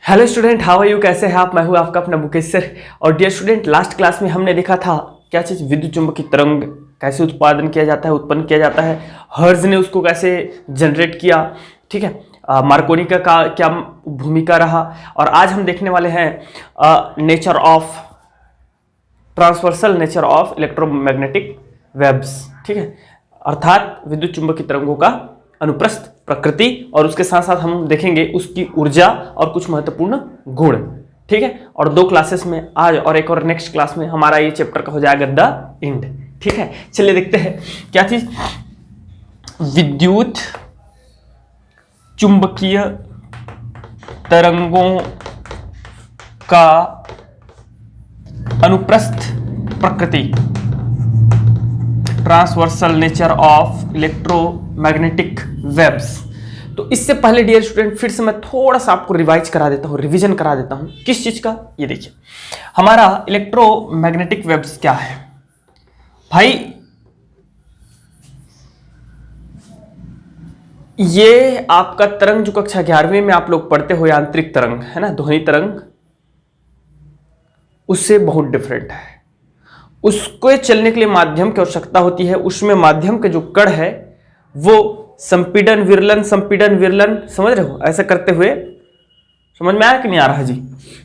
Hello student, how are you? कैसे हैं आप? मैं हूं आपका अपना मुकेश सर। और डियर स्टूडेंट, लास्ट क्लास में हमने देखा था क्या चीज़, विद्युत चुंबकीय तरंग कैसे उत्पादन किया जाता है, उत्पन्न किया जाता है, हर्ट्ज ने उसको कैसे जनरेट किया, ठीक है। मार्कोनी का क्या भूमिका रहा। और आज हम देखने वाले हैं nature of transversal nature of electromagnetic waves, ठीक है, अर्थात विद्युत चुंबकीय तरंगों का अनुप्रस्थ प्रकृति। और उसके साथ साथ हम देखेंगे उसकी ऊर्जा और कुछ महत्वपूर्ण गुण, ठीक है। और 2 क्लासेस में आज और एक और नेक्स्ट क्लास में हमारा ये चैप्टर का हो जाएगा द एंड, ठीक है। चलिए देखते हैं क्या चीज, विद्युत चुंबकीय तरंगों का अनुप्रस्थ प्रकृति, transversal nature of electromagnetic waves. तो इससे पहले डियर स्टूडेंट फिर से मैं थोड़ा सा आपको रिवाइज करा देता हूं, रिवीजन करा देता हूं। किस चीज का? ये देखिए, हमारा इलेक्ट्रोमैग्नेटिक वेव्स क्या है भाई। ये आपका तरंग जो कक्षा 11वीं में आप लोग पढ़ते हो, यांत्रिक तरंग है ना, ध्वनि तरंग, उससे बहुत डिफरेंट है। उसको चलने के लिए माध्यम की आवश्यकता होती है। उसमें माध्यम के जो कण है वो संपीड़न विरलन, संपीड़न विरलन, समझ रहे हो? ऐसा करते हुए समझ में आया कि नहीं आ रहा जी?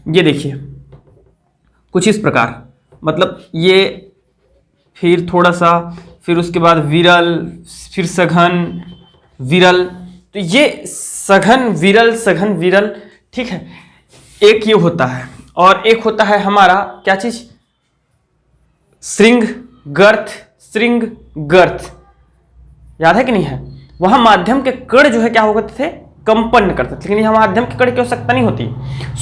ये देखिए कुछ इस प्रकार, मतलब ये फिर थोड़ा सा, फिर उसके बाद विरल, फिर सघन विरल। तो ये सघन विरल, सघन विरल, ठीक है। एक ये होता है और एक होता है हमारा क्या चीज, श्रृंग गर्थ, श्रृंग गर्थ, याद है कि नहीं है? वहां माध्यम के कण जो है क्या हो करते थे, कंपन करते थे। लेकिन यहां माध्यम के कण की आवश्यकता नहीं होती।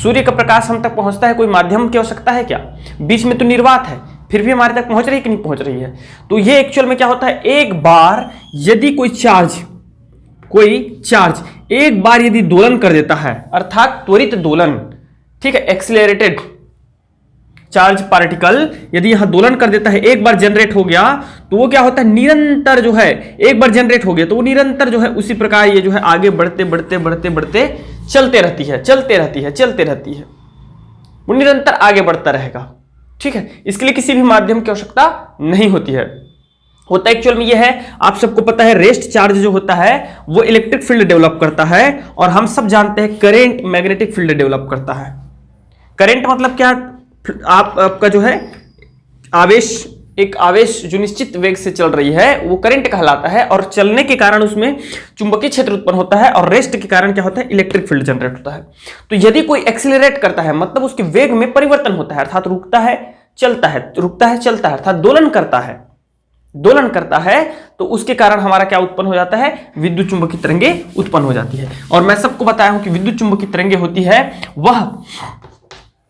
सूर्य का प्रकाश हम तक पहुंचता है, कोई माध्यम की आवश्यकता है क्या? बीच में तो निर्वात है, फिर भी हमारे तक पहुंच रही है कि नहीं पहुंच रही है? तो ये एक्चुअल में क्या होता है, एक बार यदि कोई चार्ज एक बार यदि दोलन कर देता है, अर्थात त्वरित दोलन, ठीक है, एक्सिलरेटेड चार्ज पार्टिकल यदि यहां दोलन कर देता है, एक बार जनरेट हो गया तो वो क्या होता है, निरंतर जो है, एक बार जनरेट हो गया तो वो निरंतर जो है उसी प्रकार ये जो है आगे बढ़ते बढ़ते बढ़ते बढ़ते चलते रहती है, चलते रहती है, चलते रहती है, वो निरंतर आगे बढ़ता रहेगा, ठीक है। इसके लिए किसी भी माध्यम की आवश्यकता नहीं होती है। होता एक्चुअल में ये है, आप सबको पता है, रेस्ट चार्ज जो होता है वो इलेक्ट्रिक फील्ड डेवलप करता है, और हम सब जानते हैं करेंट मैग्नेटिक फील्ड डेवलप करता है। करेंट मतलब क्या, आपका जो है आवेश, एक आवेश जो निश्चित वेग से चल रही है वो करंट कहलाता है, और चलने के कारण उसमें चुंबकीय क्षेत्र उत्पन्न होता है, और रेस्ट के कारण क्या होता है, इलेक्ट्रिक फील्ड जनरेट होता है। तो यदि कोई एक्सीलरेट करता है, मतलब उसके वेग में परिवर्तन होता है, अर्थात रुकता है चलता है, रुकता है चलता है, अर्थात दोलन करता है, दोलन करता है, तो उसके कारण हमारा क्या उत्पन्न हो जाता है, विद्युत चुंबकीय तरंगे उत्पन्न हो जाती है। और मैं सबको बताया हूं कि विद्युत चुंबकीय तरंगे होती है वह,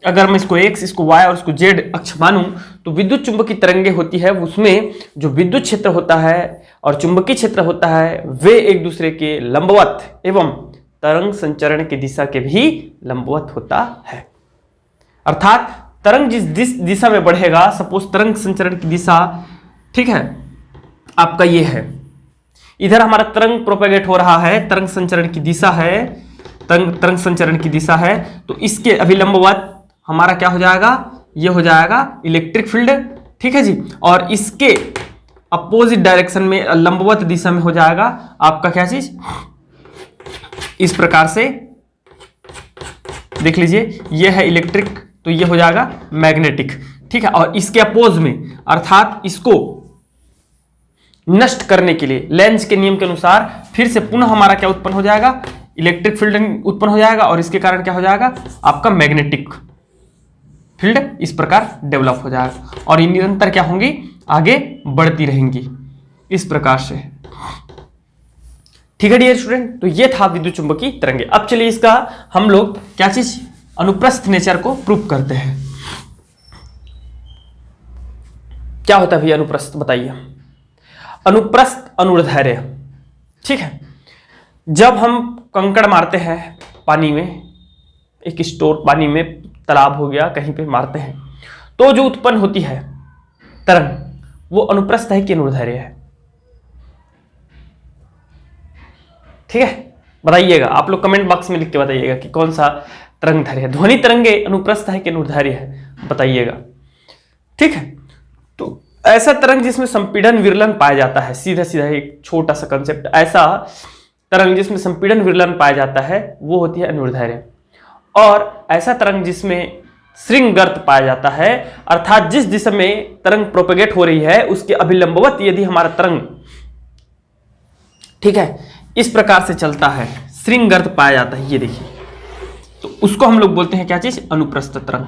अगर मैं इसको x, इसको y और इसको z अक्ष मानूं, तो विद्युत चुंबकीय तरंगे होती है, उसमें जो विद्युत क्षेत्र होता है और चुंबकीय क्षेत्र होता है वे एक दूसरे के लंबवत एवं तरंग संचरण की दिशा के भी लंबवत होता है। अर्थात तरंग जिस दिशा में बढ़ेगा, सपोज तरंग संचरण की दिशा, ठीक है, आपका ये है, इधर हमारा तरंग प्रोपेगेट हो रहा है, तरंग संचरण की दिशा है, तरंग संचरण की दिशा है, तो इसके अभिलंबवत हमारा क्या हो जाएगा, ये हो जाएगा इलेक्ट्रिक फील्ड, ठीक है जी। और इसके अपोजिट डायरेक्शन में, लंबवत दिशा में हो जाएगा आपका क्या चीज, इस प्रकार से देख लीजिए, ये है इलेक्ट्रिक, तो ये हो जाएगा मैग्नेटिक, ठीक है। और इसके अपोज में, अर्थात इसको नष्ट करने के लिए लेंज के नियम के अनुसार फिर से पुनः हमारा क्या उत्पन्न हो जाएगा, इलेक्ट्रिक फील्ड उत्पन्न हो जाएगा, और इसके कारण क्या हो जाएगा, आपका मैग्नेटिक फील्ड इस प्रकार डेवलप हो जाएगा, और ये निरंतर क्या होंगी, आगे बढ़ती रहेंगी इस प्रकार से, ठीक है डियर स्टूडेंट। तो ये था विद्युत चुंबकीय तरंगे। अब चलिए इसका हम लोग क्या चीज, अनुप्रस्थ नेचर को प्रूव करते हैं। क्या होता है भैया अनुप्रस्थ, बताइए। अनुप्रस्थ अनुदैर्ध्य, ठीक है। जब हम कंकड़ मारते हैं पानी में, एक स्टोर पानी में, तालाब हो गया, कहीं पे मारते हैं, तो जो उत्पन्न होती है तरंग, वो अनुप्रस्थ है कि अनुदैर्ध्य है? ठीक है, बताइएगा आप लोग, कमेंट बॉक्स में लिख के बताइएगा कि कौन सा तरंगदैर्घ्य। ध्वनि तरंगे अनुप्रस्थ है कि अनुदैर्घ्य है, बताइएगा। ठीक है, तो ऐसा तरंग जिसमें संपीड़न विरलन पाया जाता है, सीधा सीधा एक छोटा सा कंसेप्ट, ऐसा तरंग जिसमें संपीड़न विरलन पाया जाता है वो होती है अनुदैर्घ्य। और ऐसा तरंग जिसमें श्रृंगर्त पाया जाता है, अर्थात जिस दिशा में तरंग प्रोपेगेट हो रही है उसके अभिलंबवत यदि हमारा तरंग, ठीक है, इस प्रकार से चलता है, श्रृंगर्त पाया जाता है, ये देखिए, तो उसको हम लोग बोलते हैं क्या चीज, अनुप्रस्थ तरंग,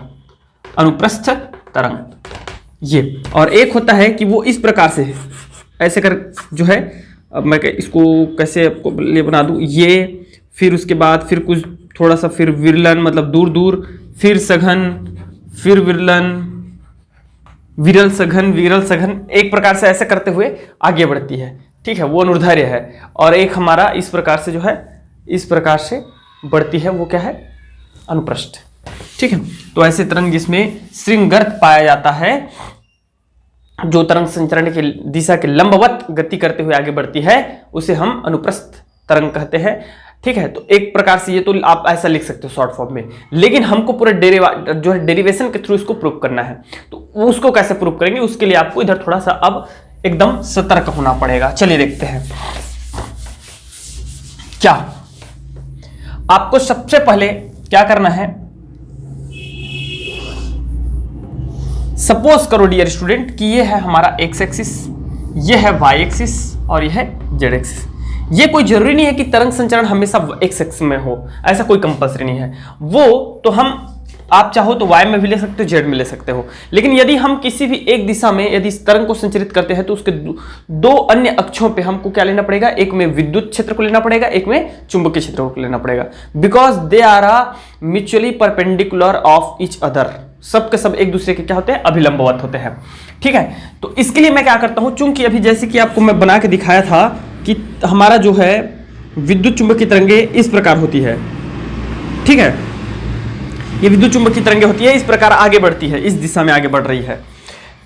अनुप्रस्थ तरंग ये। और एक होता है कि वो इस प्रकार से ऐसे कर जो है, अब मैं इसको कैसे आपको ले बना दूं, ये फिर उसके बाद फिर कुछ थोड़ा सा फिर विरलन, मतलब दूर दूर, फिर सघन, फिर विरलन, विरल सघन, विरल सघन, एक प्रकार से ऐसे करते हुए आगे बढ़ती है। ठीक है, वो अनुदैर्घ्य है। और एक हमारा इस प्रकार से जो है, इस प्रकार से बढ़ती है, वो क्या है, अनुप्रस्थ। ठीक है, तो ऐसे तरंग जिसमें श्रृंगर्त पाया जाता है, जो तरंग संचरण की दिशा के लंबवत गति करते हुए आगे बढ़ती है, उसे हम अनुप्रस्थ तरंग कहते हैं। ठीक है, तो एक प्रकार से ये तो आप ऐसा लिख सकते हो शॉर्ट फॉर्म में, लेकिन हमको पूरा जो है डेरिवेशन के थ्रू इसको प्रूव करना है। तो उसको कैसे प्रूव करेंगे, उसके लिए आपको इधर थोड़ा सा अब एकदम सतर्क होना पड़ेगा। चलिए देखते हैं क्या। आपको सबसे पहले क्या करना है, सपोज करो डियर स्टूडेंट कि ये है हमारा एक्स एक्सिस, ये है वाई एक्सिस और ये है जेड एक्सिस। ये कोई जरूरी नहीं है कि तरंग संचरण हमेशा एक्स एक्सिस में हो, ऐसा कोई कंपल्सरी नहीं है। वो तो हम, आप चाहो तो वाई में भी ले सकते हो, जेड में ले सकते हो, लेकिन यदि हम किसी भी एक दिशा में यदि इस तरंग को संचरित करते हैं तो उसके दो अन्य अक्षों पे हमको क्या लेना पड़ेगा, एक में विद्युत क्षेत्र को लेना पड़ेगा, एक में चुंबकीय क्षेत्र को लेना पड़ेगा, because they are mutually perpendicular of each other. सब के सब एक दूसरे के क्या होते हैं, अभिलंबवत होते हैं। ठीक है, तो इसके लिए मैं क्या करता हूं, चूंकि अभी जैसे कि आपको मैं बना के दिखाया था कि हमारा जो है विद्युत चुंबकीय तरंगे इस प्रकार होती है। ठीक है, ये विद्युत चुंबकीय तरंगे होती है, इस प्रकार आगे बढ़ती है, इस दिशा में आगे बढ़ रही है।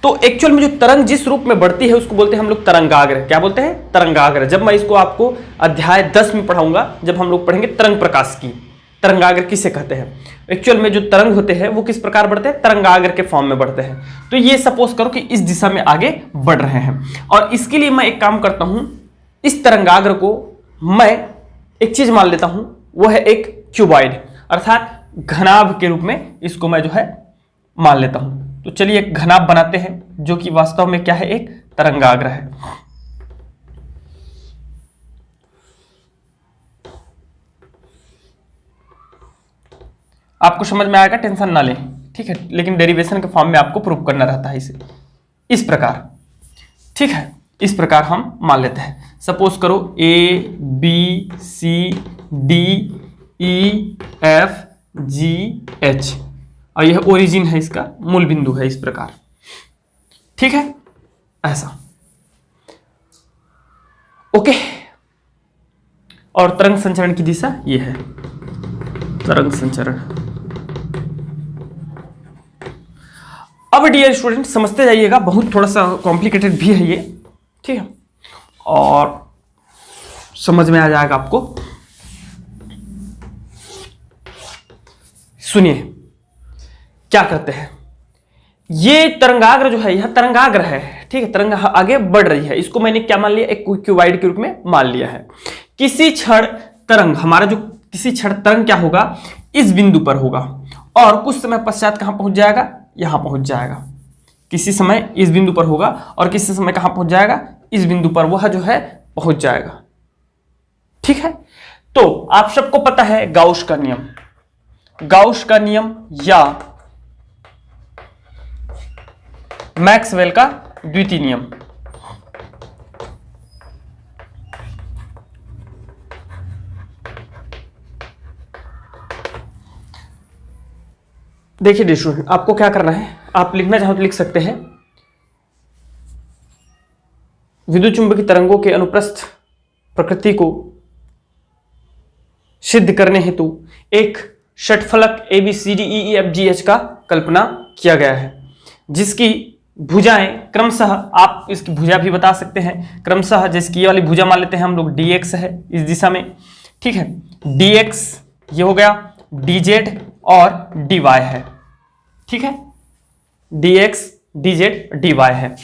तो एक्चुअल में जो तरंग जिस रूप में बढ़ती है उसको बोलते हैं हम लोग तरंगाग्र। क्या बोलते हैं, तरंगाग्र। जब मैं इसको आपको अध्याय 10 में पढ़ाऊंगा, जब हम लोग पढ़ेंगे तरंग प्रकाश की, तरंगाग्र किसे कहते हैं। एक्चुअल में जो तरंग होते हैं वो किस प्रकार बढ़ते हैं, तरंगाग्र के फॉर्म में बढ़ते हैं। तो ये सपोज करो कि इस दिशा में आगे बढ़ रहे हैं, और इसके लिए मैं एक काम करता हूं, इस तरंगाग्र को मैं एक चीज मान लेता हूं, वो है एक क्यूबॉइड, अर्थात घनाभ के रूप में इसको मैं जो है मान लेता हूं। तो चलिए एक घनाभ बनाते हैं, जो कि वास्तव में क्या है, एक तरंगाग्र है। आपको समझ में आएगा, टेंशन ना लें। ठीक है, लेकिन डेरिवेशन के फॉर्म में आपको प्रूव करना रहता है इसे इस प्रकार। ठीक है, इस प्रकार हम मान लेते हैं। सपोज करो A B C D E F G H, और यह ओरिजिन है, इसका मूल बिंदु है, इस प्रकार। ठीक है, ऐसा। ओके, और तरंग संचरण की दिशा ये है, तरंग संचरण। अब डियर स्टूडेंट समझते जाइएगा, बहुत थोड़ा सा कॉम्प्लिकेटेड भी है ये। ठीक है, और समझ में आ जाएगा आपको। सुनिए क्या करते हैं, ये तरंगाग्र जो है, यह तरंगाग्र है। ठीक है, तरंग आगे बढ़ रही है, इसको मैंने क्या मान लिया, एक क्यूबॉइड के रूप में मान लिया है। किसी क्षण तरंग, हमारा जो किसी क्षण तरंग क्या होगा, इस बिंदु पर होगा, और कुछ समय पश्चात कहां पहुंच जाएगा, यहां पहुंच जाएगा। किसी समय इस बिंदु पर होगा और किसी समय कहां पहुंच जाएगा, इस बिंदु पर वह जो है पहुंच जाएगा। ठीक है, तो आप सबको पता है गाउस का नियम, गाउस का नियम या मैक्सवेल का द्वितीय नियम। देखिए स्टूडेंट, आपको क्या करना है, आप लिखना चाहो तो लिख सकते हैं, विद्युत चुंबकीय तरंगों के अनुप्रस्थ प्रकृति को सिद्ध करने हेतु एक षटफलक ABCDEFGH का कल्पना किया गया है, जिसकी भुजाएं क्रमशः, आप इसकी भुजा भी बता सकते हैं क्रमशः, जिसकी ये वाली भुजा मान लेते हैं हम लोग DX है इस दिशा में। ठीक है, DX ये हो गया, dz और dy है, ठीक है, dx dz dy है,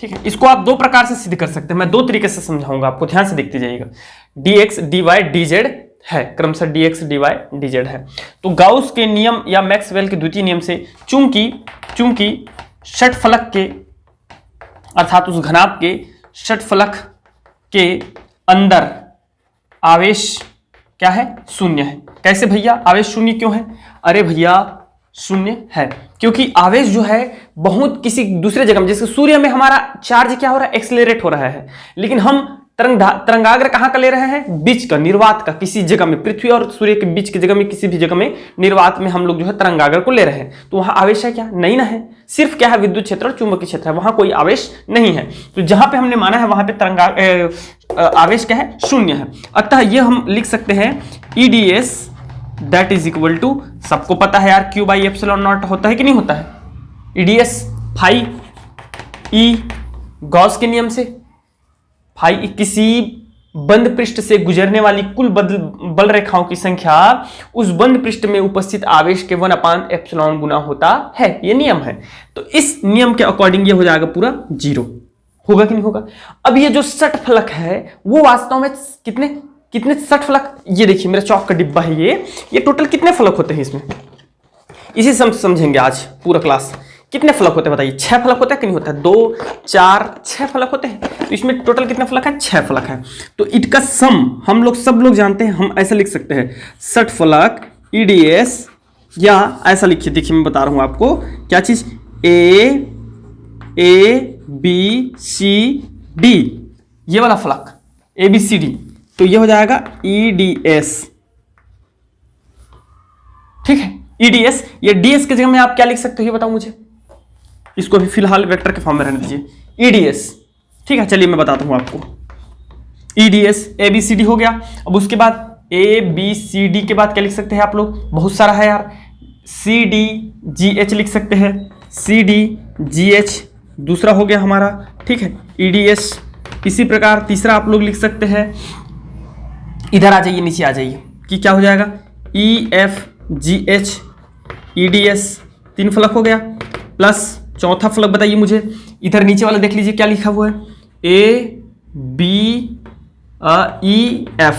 ठीक है। इसको आप दो प्रकार से सिद्ध कर सकते हैं, मैं दो तरीके से समझाऊंगा आपको, ध्यान से देखते जाइएगा। dx dy dz है, क्रमशः dx dy dz है। तो गाउस के नियम या मैक्सवेल के द्वितीय नियम से चूंकि षटफलक के अर्थात उस घनाभ के षटफलक के अंदर आवेश क्या है, शून्य है। कैसे भैया आवेश शून्य क्यों है? अरे भैया शून्य है क्योंकि आवेश जो है बहुत किसी दूसरे जगह में, जैसे सूर्य में हमारा चार्ज क्या हो रहा है, एक्सेलरेट हो रहा है, लेकिन हम तरंगाग्र कहां का ले रहे हैं, बीच का, निर्वात का, किसी जगह में, पृथ्वी और सूर्य के बीच की जगह में, किसी भी जगह में निर्वात में हम लोग जो है तरंगाग्र को ले रहे हैं। तो वहां आवेश है क्या, नहीं ना है, सिर्फ क्या है विद्युत क्षेत्र और चुंबकीय क्षेत्र है, वहां कोई आवेश नहीं है। तो जहां पे हमने माना है वहां पे आवेश क्या है, शून्य है। अतः ये हम लिख सकते हैं EDS that is equal to, सबको पता है यार Q बाई एप्सिलॉन नॉट होता है कि नहीं होता है, EDS फाई E गॉस के नियम से, फाई किसी बंद पृष्ठ से गुजरने वाली कुल बल रेखाओं की संख्या उस बंद पृष्ठ में उपस्थित आवेश के 1/एप्सिलॉन गुना होता है, ये नियम है। तो इस नियम के अकॉर्डिंग ये हो जाएगा पूरा 0, होगा कि नहीं होगा। अब ये जो षटफलक है वो वास्तव में कितने षटफलक, ये देखिए मेरा चौक का डिब्बा है, ये टोटल कितने फलक होते हैं इसमें, इसी समझेंगे आज पूरा क्लास। कितने फलक होते हैं बताइए, 6 फलक होता है कि नहीं होता है, 2 4 6 फलक होते हैं। तो इसमें टोटल कितने फलक है, 6 फलक है। तो इनका सम हम लोग सब लोग जानते हैं, हम ऐसा लिख सकते हैं षटफलक EDS, या ऐसा लिखिए, देखिए मैं बता रहा हूं आपको क्या चीज, ABCD, ये वाला फलक ABCD, तो ये हो जाएगा EDS, ठीक है। EDS, ये DS के जगह में आप क्या लिख सकते हो ये बताओ मुझे, इसको भी फिलहाल वेक्टर के फॉर्म में रहने दीजिए, EDS, ठीक है। चलिए मैं बताता हूं आपको, EDS ABCD हो गया। अब उसके बाद ABCD के बाद क्या लिख सकते हैं आप लोग, बहुत सारा है यार, CDGH लिख सकते हैं, CDGH दूसरा हो गया हमारा, ठीक है। EDS इसी प्रकार तीसरा आप लोग लिख सकते हैं, इधर आ जाइए, नीचे आ जाइए कि क्या हो जाएगा, EFGH EDS 3 फलक हो गया, प्लस चौथा फलक बताइए मुझे, इधर नीचे वाला देख लीजिए क्या लिखा हुआ है, ABEF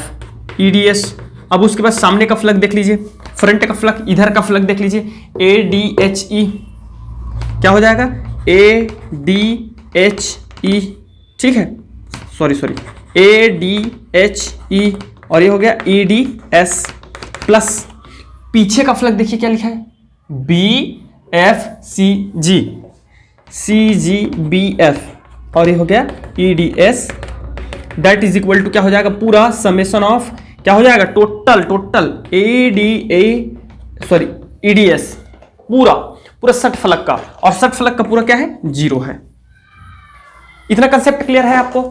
EDS। अब उसके बाद सामने का फलक देख लीजिए, फ्रंट का फलक, इधर का फलक देख लीजिए, ADHE क्या हो जाएगा, ADHE, ठीक है, सॉरी ADHE, और ये हो गया EDS, प्लस पीछे का फलक देखिए क्या लिखा है, BFCG CGBF, और ये हो गया EDS that is equal to क्या हो जाएगा, पूरा समेशन ऑफ क्या हो जाएगा, टोटल EDS पूरा षटफलक का, और षटफलक का पूरा क्या है, 0 है। इतना कंसेप्ट क्लियर है आपको,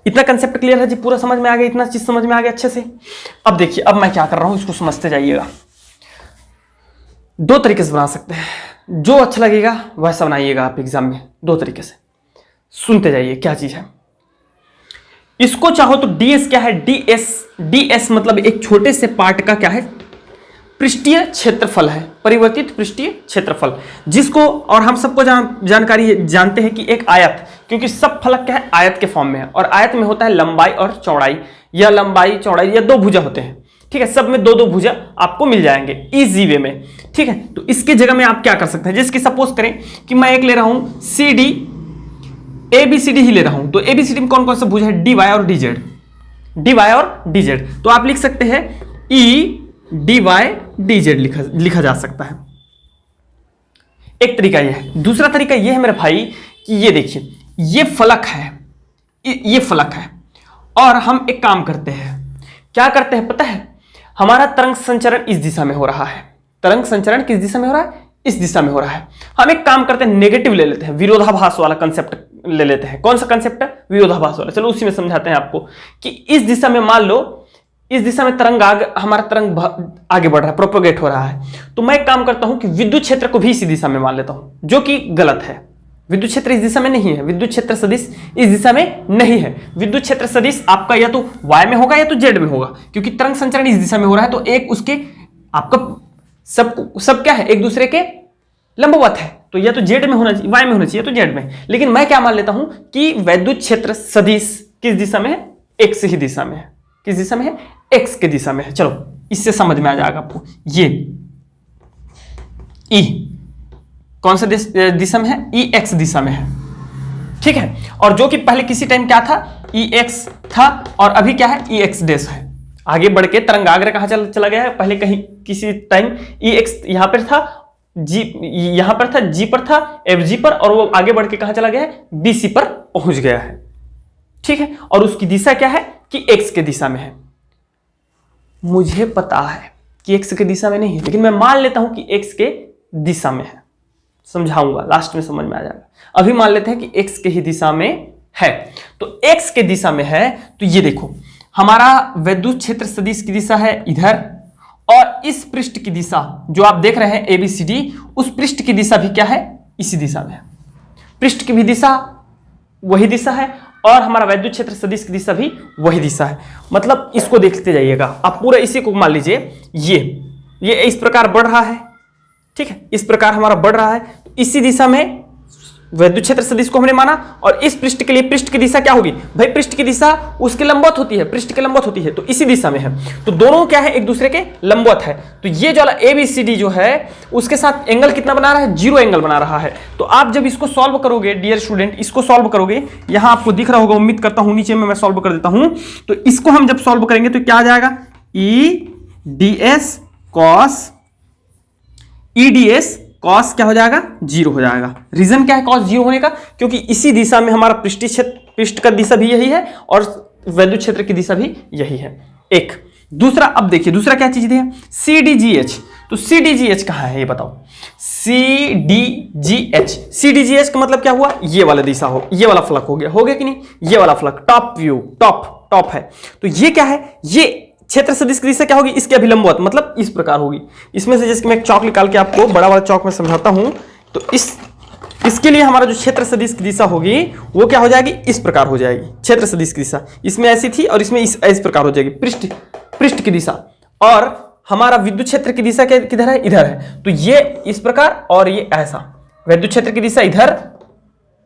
इतना कंसेप्ट क्लियर है जी, पूरा समझ में आ गया, इतना चीज समझ में आ गया अच्छे से। अब देखिए, अब मैं क्या कर रहा हूं इसको समझते जाइएगा। 2 तरीके से बना सकते हैं, जो अच्छा लगेगा वैसा बनाइएगा आप एग्जाम में, 2 तरीके से सुनते जाइए क्या चीज है। इसको चाहो तो DS क्या है, DS मतलब एक छोटे से पार्ट का क्या है, पृष्ठीय क्षेत्रफल है, परिवर्तित पृष्ठीय क्षेत्रफल, जिसको और हम सबको जानकारी जानते हैं कि एक आयत, क्योंकि सब फलक क्या है, आयत के फॉर्म में है, और आयत में होता है लंबाई और चौड़ाई, या लंबाई चौड़ाई या 2 भुजा होते हैं, ठीक है, सब में 2-2 भुजा आपको मिल जाएंगे इजी वे में, ठीक है। तो इसके जगह में आप क्या कर सकते हैं, जैसे कि सपोज करें कि मैं एक ले रहा हूं CD ABCD ही ले रहा हूं, तो ABCD में कौन कौन सा भुजा है, DY और DZ, तो आप लिख सकते हैं EDYDZ लिखा जा सकता है, एक तरीका यह है। दूसरा तरीका यह है मेरे भाई कि ये देखिए, ये फलक है, और हम एक काम करते हैं, क्या करते हैं पता है, हमारा तरंग संचरण इस दिशा में हो रहा है, तरंग संचरण किस दिशा में हो रहा है, इस दिशा में हो रहा है। हम एक काम करते हैं, नेगेटिव ले लेते हैं, विरोधाभास वाला कंसेप्ट ले लेते हैं। कौन सा कंसेप्ट है, विरोधाभास वाला, चलो उसी में समझाते हैं आपको कि इस दिशा में, मान लो इस दिशा में हमारा तरंग आगे बढ़ रहा है, प्रोपोगेट हो रहा है, तो मैं एक काम करता हूं कि विद्युत क्षेत्र को भी इसी दिशा में मान लेता हूं, जो कि गलत है, विद्युत क्षेत्र इस दिशा में नहीं है, विद्युत क्षेत्र सदिश इस दिशा में नहीं है। विद्युत क्षेत्र सदिश आपका या तो y में होगा या तो z में होगा, क्योंकि तरंग संचरण इस दिशा में हो रहा है, तो एक उसके आपका सब क्या है, एक दूसरे के लंबवत है, तो या तो z में होना चाहिए, y में होना चाहिए, तो z में। लेकिन मैं क्या मान लेता हूं कि विद्युत क्षेत्र सदिश किस दिशा में है, x ही दिशा में है। किस दिशा में है, x के दिशा में है। चलो इससे समझ में आ जाएगा आपको। ये E कौन सा दिशा में है, EX दिशा में है, ठीक है। और जो कि पहले किसी टाइम क्या था, EX था, और अभी क्या है, EX डैश है। आगे बढ़ के तरंगाग्र कहां चला गया है, पहले कहीं किसी टाइम EX यहां पर था, G यहां पर था, G पर था, FG पर, और वो आगे बढ़ के कहां चला गया है, BC पर पहुंच गया है, ठीक है। और उसकी दिशा क्या है कि X के दिशा में है। मुझे पता है कि X के दिशा में नहीं है, लेकिन मैं मान लेता हूं कि X के दिशा में है। समझाऊंगा, लास्ट में समझ में आ जाएगा। अभी मान लेते हैं कि x के ही दिशा में है। तो x के दिशा में है, तो ये देखो हमारा विद्युत क्षेत्र सदिश की दिशा है इधर, और इस पृष्ठ की दिशा जो आप देख रहे हैं ABCD, उस पृष्ठ की दिशा भी क्या है, इसी दिशा में है। पृष्ठ की भी दिशा वही दिशा है, और हमारा विद्युत क्षेत्र सदिश की दिशा भी वही दिशा है। मतलब इसको देखते जाइएगा आप, पूरा इसी को मान लीजिए, ये इस प्रकार बढ़ रहा है, ठीक है, इस प्रकार हमारा बढ़ रहा है। तो इसी दिशा में विद्युत क्षेत्र सदिश को हमने माना, और इस पृष्ठ के लिए पृष्ठ की दिशा क्या होगी भाई, पृष्ठ की दिशा उसके लंबवत होती है, पृष्ठ के लंबवत होती है, तो इसी दिशा में है। तो दोनों क्या है, एक दूसरे के लंबवत है। तो ये जो वाला ABCD जो है उसके साथ एंगल कितना बना रहा है, 0 एंगल बना रहा है। तो आप जब इसको सॉल्व करोगे डियर स्टूडेंट, इसको सॉल्व करोगे, यहां आपको दिख रहा होगा, उम्मीद करता हूं, नीचे में मैं सॉल्व कर देता हूं। तो इसको हम जब सॉल्व करेंगे तो क्या आ जाएगा, EDS कॉस क्या हो जाएगा, 0 हो जाएगा। रीजन क्या है कॉस 0 होने का, क्योंकि इसी दिशा में हमारा पृष्ठ का दिशा भी यही है, और विद्युत क्षेत्र की दिशा भी यही है। एक दूसरा, अब देखिए दूसरा क्या चीज है, CDGH। तो CDGH कहां है ये बताओ, CDGH का मतलब क्या हुआ, ये वाला दिशा हो, ये वाला फलक हो गया कि नहीं, ये वाला फलक, टॉप व्यू, टॉप है। तो ये क्या है, ये क्षेत्र सदिश की दिशा क्या होगी, इसके अभिलंबवत, मतलब इस प्रकार होगी। इसमें से जैसे मैं एक चौक निकाल के आपको बड़ा वाला चौक में समझाता हूं, तो इसके लिए हमारा जो क्षेत्र सदिश की दिशा होगी वो क्या हो जाएगी, इस प्रकार हो जाएगी। क्षेत्र सदिश की दिशा इसमें ऐसी थी, और इसमें इस प्रकार हो जाएगी, पृष्ठ की दिशा। और हमारा विद्युत क्षेत्र की दिशा किधर है, इधर है। तो ये इस प्रकार और ये ऐसा, विद्युत क्षेत्र की दिशा इधर,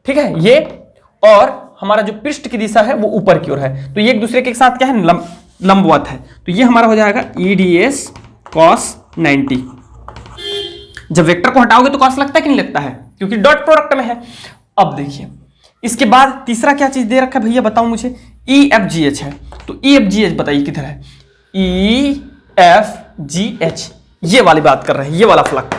ठीक है, ये, और हमारा जो पृष्ठ की दिशा है वो ऊपर की ओर है। तो ये एक दूसरे के साथ क्या है, लंबवत है। तो ये हमारा हो जाएगा EDS cos 90। जब वेक्टर को हटाओगे तो कॉस लगता है कि नहीं लगता है, क्योंकि डॉट प्रोडक्ट में है। अब देखिए इसके बाद तीसरा क्या चीज दे रखा है भैया, बताओ मुझे, EFGH है। तो EFGH बताइए किधर है, EFGH ये वाली बात कर रहे हैं, ये वाला फलक,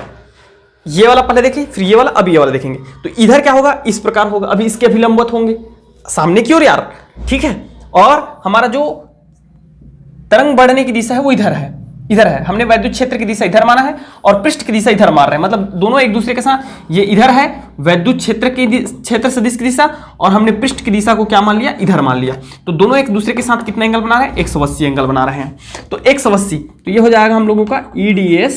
ये वाला पहले देखिए, फिर ये वाला, अब ये वाला देखेंगे। तो इधर क्या होगा, इस प्रकार होगा, अभी इसके भी लंबवत होंगे सामने की ओर यार, ठीक है। और हमारा जो तरंग बढ़ने की दिशा है वो इधर है। हमने विद्युत क्षेत्र की दिशा इधर माना है, और पृष्ठ की दिशा इधर मार रहे हैं, मतलब दोनों एक दूसरे के साथ, ये इधर है विद्युत क्षेत्र सदिश की दिशा, और हमने पृष्ठ की दिशा को क्या मान लिया, इधर मान लिया। तो दोनों एक दूसरे के साथ कितना एंगल बना रहे हैं, 180 एंगल बना रहे हैं। तो 180, तो ये हो जाएगा हम लोगों का EDS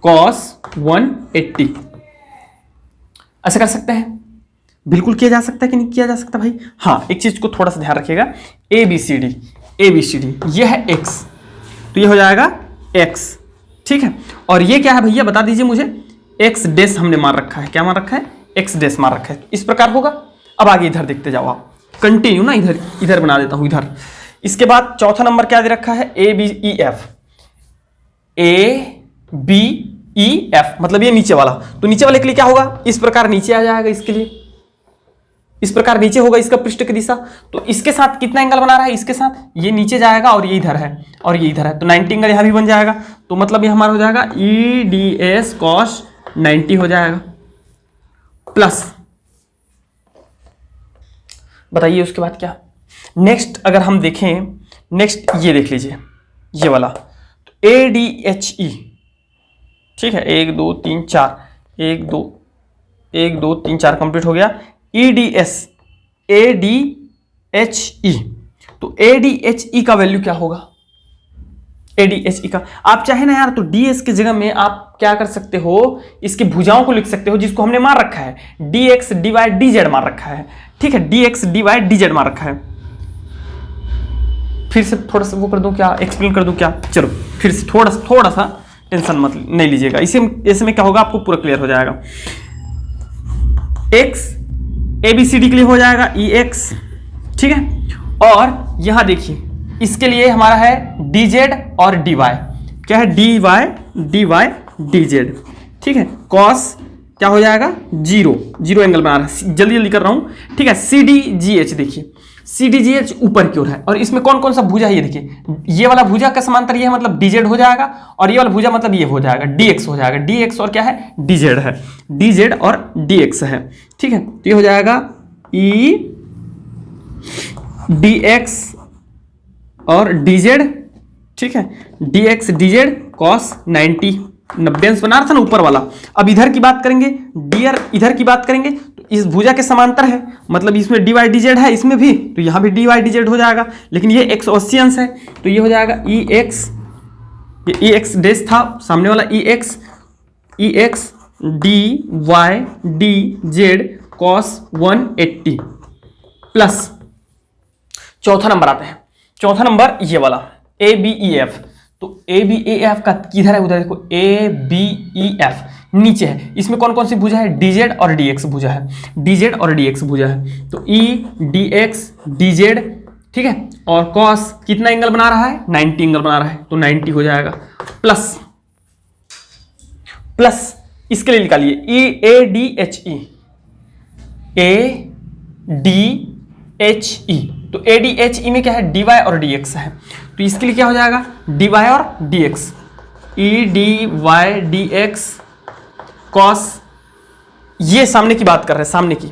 cos 180। ऐसा कर सकते हैं, बिल्कुल किया जा सकता है कि नहीं किया जा सकता भाई। हाँ, एक चीज को थोड़ा सा ध्यान रखिएगा, ABCD ये है x, तो ये हो जाएगा x, ठीक है। और ये क्या है भैया बता दीजिए मुझे, x डैश हमने मार रखा है, क्या मार रखा है, x डैश मार रखा है, इस प्रकार होगा। अब आगे इधर देखते जाओ आप, कंटिन्यू ना, इधर बना देता हूं इधर। इसके बाद चौथा नंबर क्या दे रखा है, ABEF, मतलब ये नीचे वाला। तो नीचे वाले के लिए क्या होगा, इस प्रकार नीचे आ जाएगा, इसके लिए इस प्रकार नीचे होगा इसका पृष्ठ की दिशा। तो इसके साथ कितना एंगल बना रहा है, इसके साथ ये नीचे जाएगा, और ये इधर है, और ये इधर है, तो 90 एंगल यहां भी बन जाएगा। तो मतलब ये हमारा हो जाएगा EDS cos 90 हो जाएगा, प्लस बताइए उसके बाद क्या। नेक्स्ट अगर हम देखें, नेक्स्ट ये देख लीजिए, ये वाला, तो ADHE, ठीक है, 1 2 3 4, 1 2 3 4 कंप्लीट हो गया। ADHE, तो ADHE का वैल्यू क्या होगा, ADHE का। आप चाहे ना यार तो DS की जगह में आप क्या कर सकते हो, इसकी भुजाओं को लिख सकते हो, जिसको हमने मार रखा है dx dy dz मार रखा है, ठीक है, dx dy dz मार रखा है। फिर से थोड़ा सा वो कर दूं क्या, एक्सप्लेन कर दूं क्या? चलो फिर से थोड़ा सा टेंशन मत नहीं लीजिएगा, इसमें क्या होगा आपको पूरा क्लियर हो जाएगा। x ABCD के लिए हो जाएगा EX, ठीक है। और यहां देखिए इसके लिए हमारा है dz और dy, क्या है dy dz, ठीक है। cos क्या हो जाएगा 0 एंगल बना रहा है, जल्दी कर रहा हूं, ठीक है। CDGH देखिए CDGH ऊपर की ओर है, और इसमें कौन कौन सा भुजा है ये देखिए, ये वाला भुजा का समांतर ये है मतलब dz हो जाएगा, और ये वाला भुजा मतलब ये हो जाएगा dx हो जाएगा, dx और क्या है dz है, dz और dx है, ठीक है। तो ये हो जाएगा E dx और dz, ठीक है, dx dz cos 90 अंश बना रहा था ना ऊपर वाला। अब इधर की बात करेंगे, डियर इधर की बात करेंगे तो इस भुजा के समांतर है, मतलब इसमें dy dz है, इसमें भी, तो यहां भी dy dz हो जाएगा, लेकिन ये 180 अंश है, तो ये हो जाएगा EX, ये EX डेश था सामने वाला EX dy dz cos 180 plus चौथा नंबर आता है, चौथा नंबर ये वाला ABEF। तो ABEF का किधर है, उधर देखो ABEF नीचे है, इसमें कौन कौन सी भुजा है dz और dx भुजा है, dz और dx भुजा है, तो E dx dz, ठीक है। और cos कितना एंगल बना रहा है 90 एंगल बना रहा है, तो 90 हो जाएगा, प्लस इसके लिए निकालिए ADHE तो ADHE में क्या है dy और dx है, तो इसके लिए क्या हो जाएगा dy और dx, E dy dx cos, ये सामने की बात कर रहे हैं, सामने की,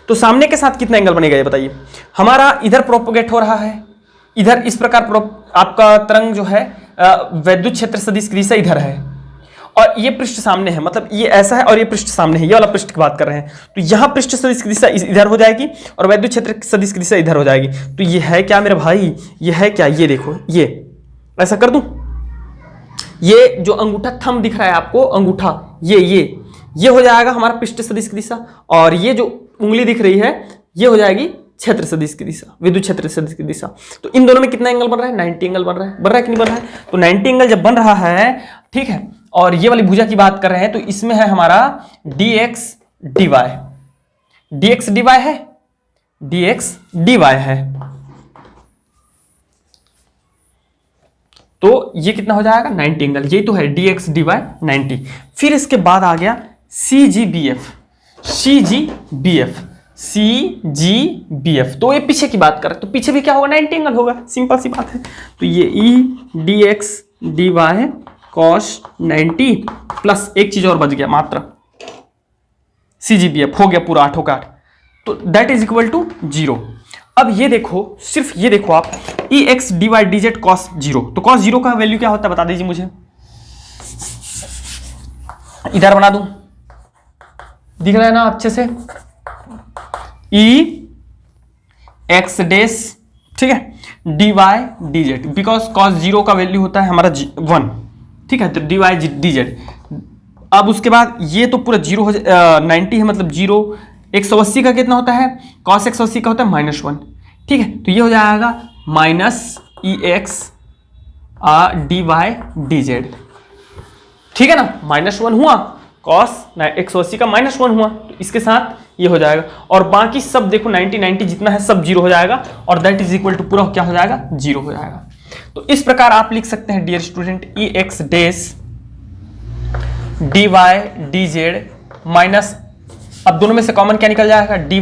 तो सामने के साथ कितना एंगल बनेगा ये बताइए। हमारा इधर प्रोपोगेट हो रहा है, इधर इस प्रकार आपका तरंग जो है वैद्युत क्षेत्र सदिश की दिशा इधर है, और ये पृष्ठ सामने है, मतलब ये ऐसा है और ये पृष्ठ सामने है, ये वाला पृष्ठ की बात कर रहे हैं, तो यहां पृष्ठ सदिश की दिशा इधर हो जाएगी और वैद्युत क्षेत्र सदिश की दिशा इधर हो जाएगी। तो ये है क्या मेरे भाई, ये है क्या, ये देखो, ये ऐसा कर दूं, ये जो अंगूठा थंब दिख रहा है आपको, अंगूठा ये हो जाएगा हमारा पृष्ठ सदिश की दिशा, और ये जो उंगली दिख रही है ये हो जाएगी क्षेत्र सदिश की दिशा, विद्युत क्षेत्र सदिश की दिशा। तो इन दोनों में कितना एंगल बन रहा है 90 एंगल बन रहा है कि नहीं बन रहा है, तो 90 एंगल जब बन रहा है, ठीक है, और ये वाली भुजा की बात कर रहे हैं, तो इसमें है हमारा dx dy है, तो ये कितना हो जाएगा 90 एंगल, यही तो है dx dy 90। फिर इसके बाद आ गया CGBF, तो ये पीछे की बात कर रहे हैं, तो पीछे भी क्या होगा 90 एंगल होगा, सिंपल सी बात है। तो ये E dx dy cos 90 plus एक चीज और बच गया मात्र, CGBF हो गया पूरा 8 का 8, तो दैट इज इक्वल टू 0। अब ये देखो, सिर्फ ये देखो आप, EX dy dz cos 0, तो cos 0 का वैल्यू क्या होता है बता दीजिए मुझे, इधर बना दूं, दिख रहा है ना अच्छे से, EX डैश, ठीक है, dy dz, बिकॉज cos 0 का वैल्यू होता है हमारा 1, ठीक है, तो dy dz। अब उसके बाद ये तो पूरा 0 हो 90 है, मतलब 0, 180 का कितना होता है, cos 180 का होता है -1, ठीक है, तो ये हो जाएगा -EX dy dz, ठीक है ना, -1 हुआ, cos 180 का -1 हुआ, तो इसके साथ ये हो जाएगा, और बाकी सब देखो 90 जितना है सब 0 हो जाएगा, और दैट इज इक्वल टू पूरा क्या हो जाएगा 0 हो जाएगा। तो इस प्रकार आप लिख सकते हैं dear student, EX dash dy dz minus, अब दोनों में से कॉमन क्या निकल जाएगा, dy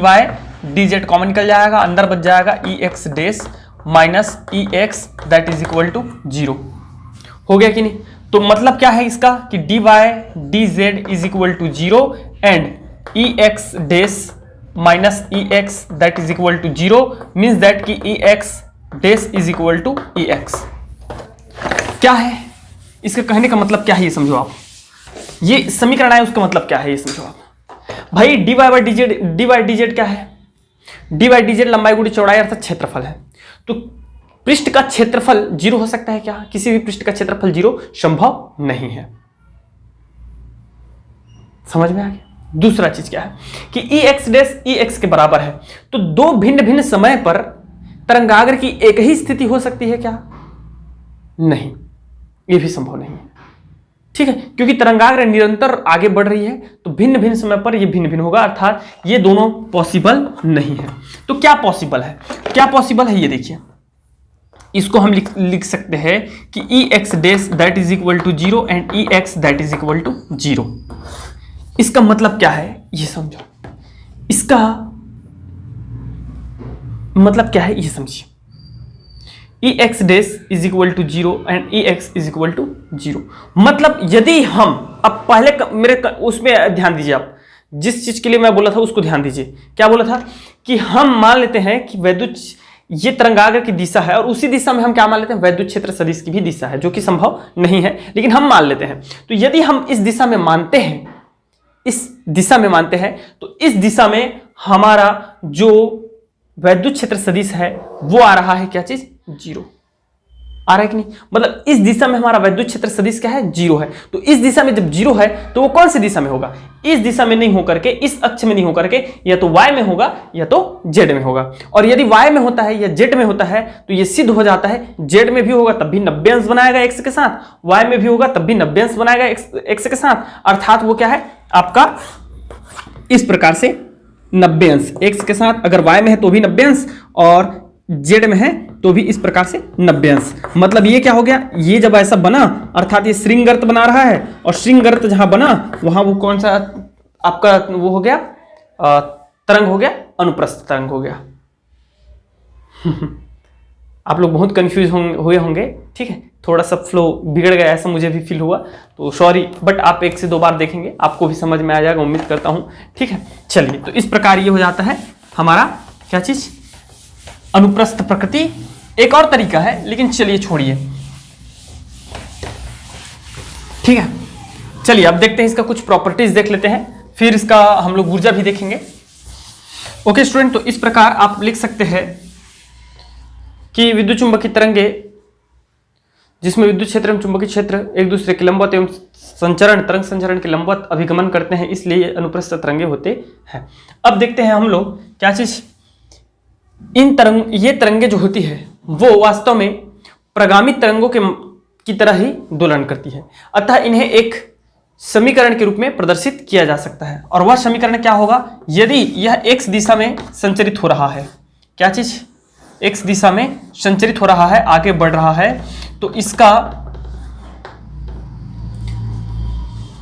dz कॉमन निकल जाएगा, अंदर बच जाएगा EX dash minus EX that is equal to 0, हो गया कि नहीं। तो मतलब क्या है इसका कि dy dz is equal to 0 and EX dash minus EX that is equal to 0 means that कि EX dash is equal to EX। क्या है इसके कहने का मतलब, क्या है ये समझो आप, ये समीकरण है उसका मतलब क्या है ये समझो आप भाई। dy dz क्या है, dy dz लंबाई गुणी चौड़ाई अर्थात क्षेत्रफल है, तो पृष्ठ का क्षेत्रफल 0 हो सकता है क्या? किसी भी पृष्ठ का क्षेत्रफल 0 संभव नहीं है। समझ में आ गया? दूसरा चीज क्या है कि ई एक्स डैश ई एक्स के बराबर है, तो दो भिन्न भिन्न समय पर तरंगाग्र की एक ही स्थिति हो सकती है क्या? नहीं, यह भी संभव नहीं है। ठीक है, क्योंकि तरंगाग्र निरंतर आगे बढ़ रही है, तो भिन्न भिन्न समय पर यह भिन्न भिन्न होगा, अर्थात ये दोनों पॉसिबल नहीं है। तो क्या पॉसिबल है? क्या पॉसिबल है ये देखिए, इसको हम लिख सकते हैं कि E X dash that is equal to 0 and E X that is equal to 0। इसका मतलब क्या है ये समझो, इसका मतलब क्या है ये समझिए। E X dash is equal to 0 and E X is equal to 0, मतलब यदि हम, अब पहले मेरे उसमें ध्यान दीजिए, आप जिस चीज के लिए मैं बोला था उसको ध्यान दीजिए। क्या बोला था कि हम मान लेते हैं कि वैद्युत, ये तरंगाग्र की दिशा है और उसी दिशा में हम क्या मान लेते हैं, वैद्युत क्षेत्र सदिश की भी दिशा है, जो कि संभव नहीं है लेकिन हम मान लेते हैं। तो यदि हम इस दिशा में मानते हैं, इस दिशा में मानते हैं, तो इस दिशा में हमारा जो वैद्युत क्षेत्र सदिश है वो आ रहा है क्या चीज? 0 आ रहा है कि नहीं? मतलब इस दिशा में हमारा वैद्युत क्षेत्र सदिश क्या है? 0 है। तो इस दिशा में जब 0 है तो वो कौन सी दिशा में होगा? इस दिशा में नहीं होकर के, इस अक्ष में नहीं होकर के, या तो y में होगा या तो z में होगा। और यदि y में होता है या z में होता है तो ये सिद्ध हो जाता है z में भी होगा तब भी 90 अंश बनाएगा x के साथ, y में भी होगा तब भी 90 अंश बनाएगा x के साथ, अर्थात वो क्या है आपका इस प्रकार से 90 अंश x के साथ, अगर y में है तो भी 90 अंश और z में है तो भी इस प्रकार से 90 अंश। मतलब ये क्या हो गया, ये जब ऐसा बना अर्थात ये श्रृंगर्त बना रहा है, और श्रृंगर्त जहां बना वहां वो कौन सा आपका वो हो गया, तरंग हो गया, अनुप्रस्थ तरंग हो गया। आप लोग बहुत कंफ्यूज हुए होंगे, ठीक है, थोड़ा सा फ्लो बिगड़ गया ऐसा मुझे भी फील हुआ, तो सॉरी, बट आप 1 से 2 बार देखेंगे आपको भी समझ में आ जाएगा, उम्मीद करता हूं। ठीक है, चलिए, तो इस प्रकार ये हो जाता है हमारा क्या चीज, अनुप्रस्थ प्रकृति। एक और तरीका है लेकिन चलिए छोड़िए, ठीक है। चलिए अब देखते हैं इसका कुछ प्रॉपर्टीज देख लेते हैं, फिर इसका हम लोग ऊर्जा भी देखेंगे। ओके स्टूडेंट, तो इस प्रकार आप लिख सकते हैं कि विद्युत चुंबकीय तरंगे जिसमें विद्युत क्षेत्र एवं चुंबकीय क्षेत्र एक दूसरे के लंबवत एवं संचरण, तरंग संचरण के लंबवत अभिगमन करते हैं, इसलिए अनुप्रस्थ तरंगे होते हैं। अब देखते हैं हम लोग क्या चीज, ये तरंगे जो होती है वो वास्तव में प्रगामी तरंगों की तरह ही दोलन करती है, अतः इन्हें एक समीकरण के रूप में प्रदर्शित किया जा सकता है। और वह समीकरण क्या होगा, यदि यह x दिशा में संचरित हो रहा है, क्या चीज, x दिशा में संचरित हो रहा है, आगे बढ़ रहा है, तो इसका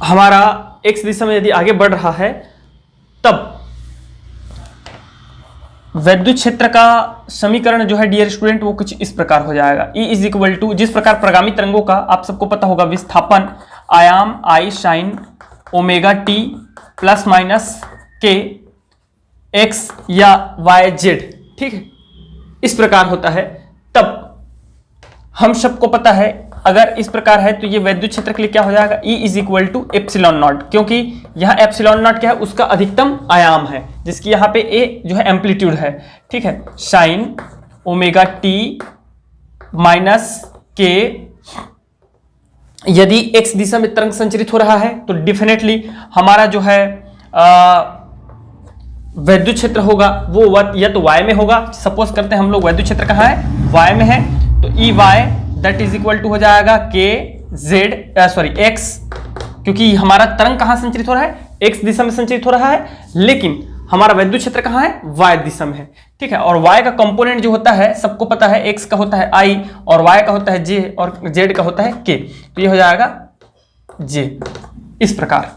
हमारा x दिशा में यदि आगे बढ़ रहा है तब वैद्युत क्षेत्र का समीकरण जो है डियर स्टूडेंट वो कुछ इस प्रकार हो जाएगा। E इज इक्वल टू, जिस प्रकार प्रगामी तरंगों का आप सबको पता होगा विस्थापन आयाम I sine omega t plus minus के x या y z, ठीक है, इस प्रकार होता है। तब हम सबको पता है अगर इस प्रकार है तो ये वैद्युत क्षेत्र के लिए क्या हो जाएगा, E is equal to epsilon naught, क्योंकि यहाँ एप्सिलॉन नॉट क्या है, उसका अधिकतम आयाम है, जिसकी यहाँ पे A जो है एम्पलीट्यूड है, ठीक है, साइन ओमेगा t माइनस के। यदि x दिशा में तरंग संचरित हो रहा है तो डेफिनेटली हमारा जो है वैद्युत क्षेत्र होगा वो या तो y में होगा, सपोज करते हैं हम लोग वैद्युत क्षेत्र कहाँ है, y में है, तो E Y that is equal to हो जाएगा के जेड, सॉरी एक्स, क्योंकि हमारा तरंग कहाँ संचरित हो रहा है, एक्स दिशा में संचरित हो रहा है, लेकिन हमारा वैद्युत क्षेत्र कहाँ है, वाई दिशा में है, ठीक है। और वाई का कंपोनेंट जो होता है सबको पता है, एक्स का होता है आई और वाई का होता है जे और जेड का होता है के, तो ये हो जाएगा जे, इस प्रकार,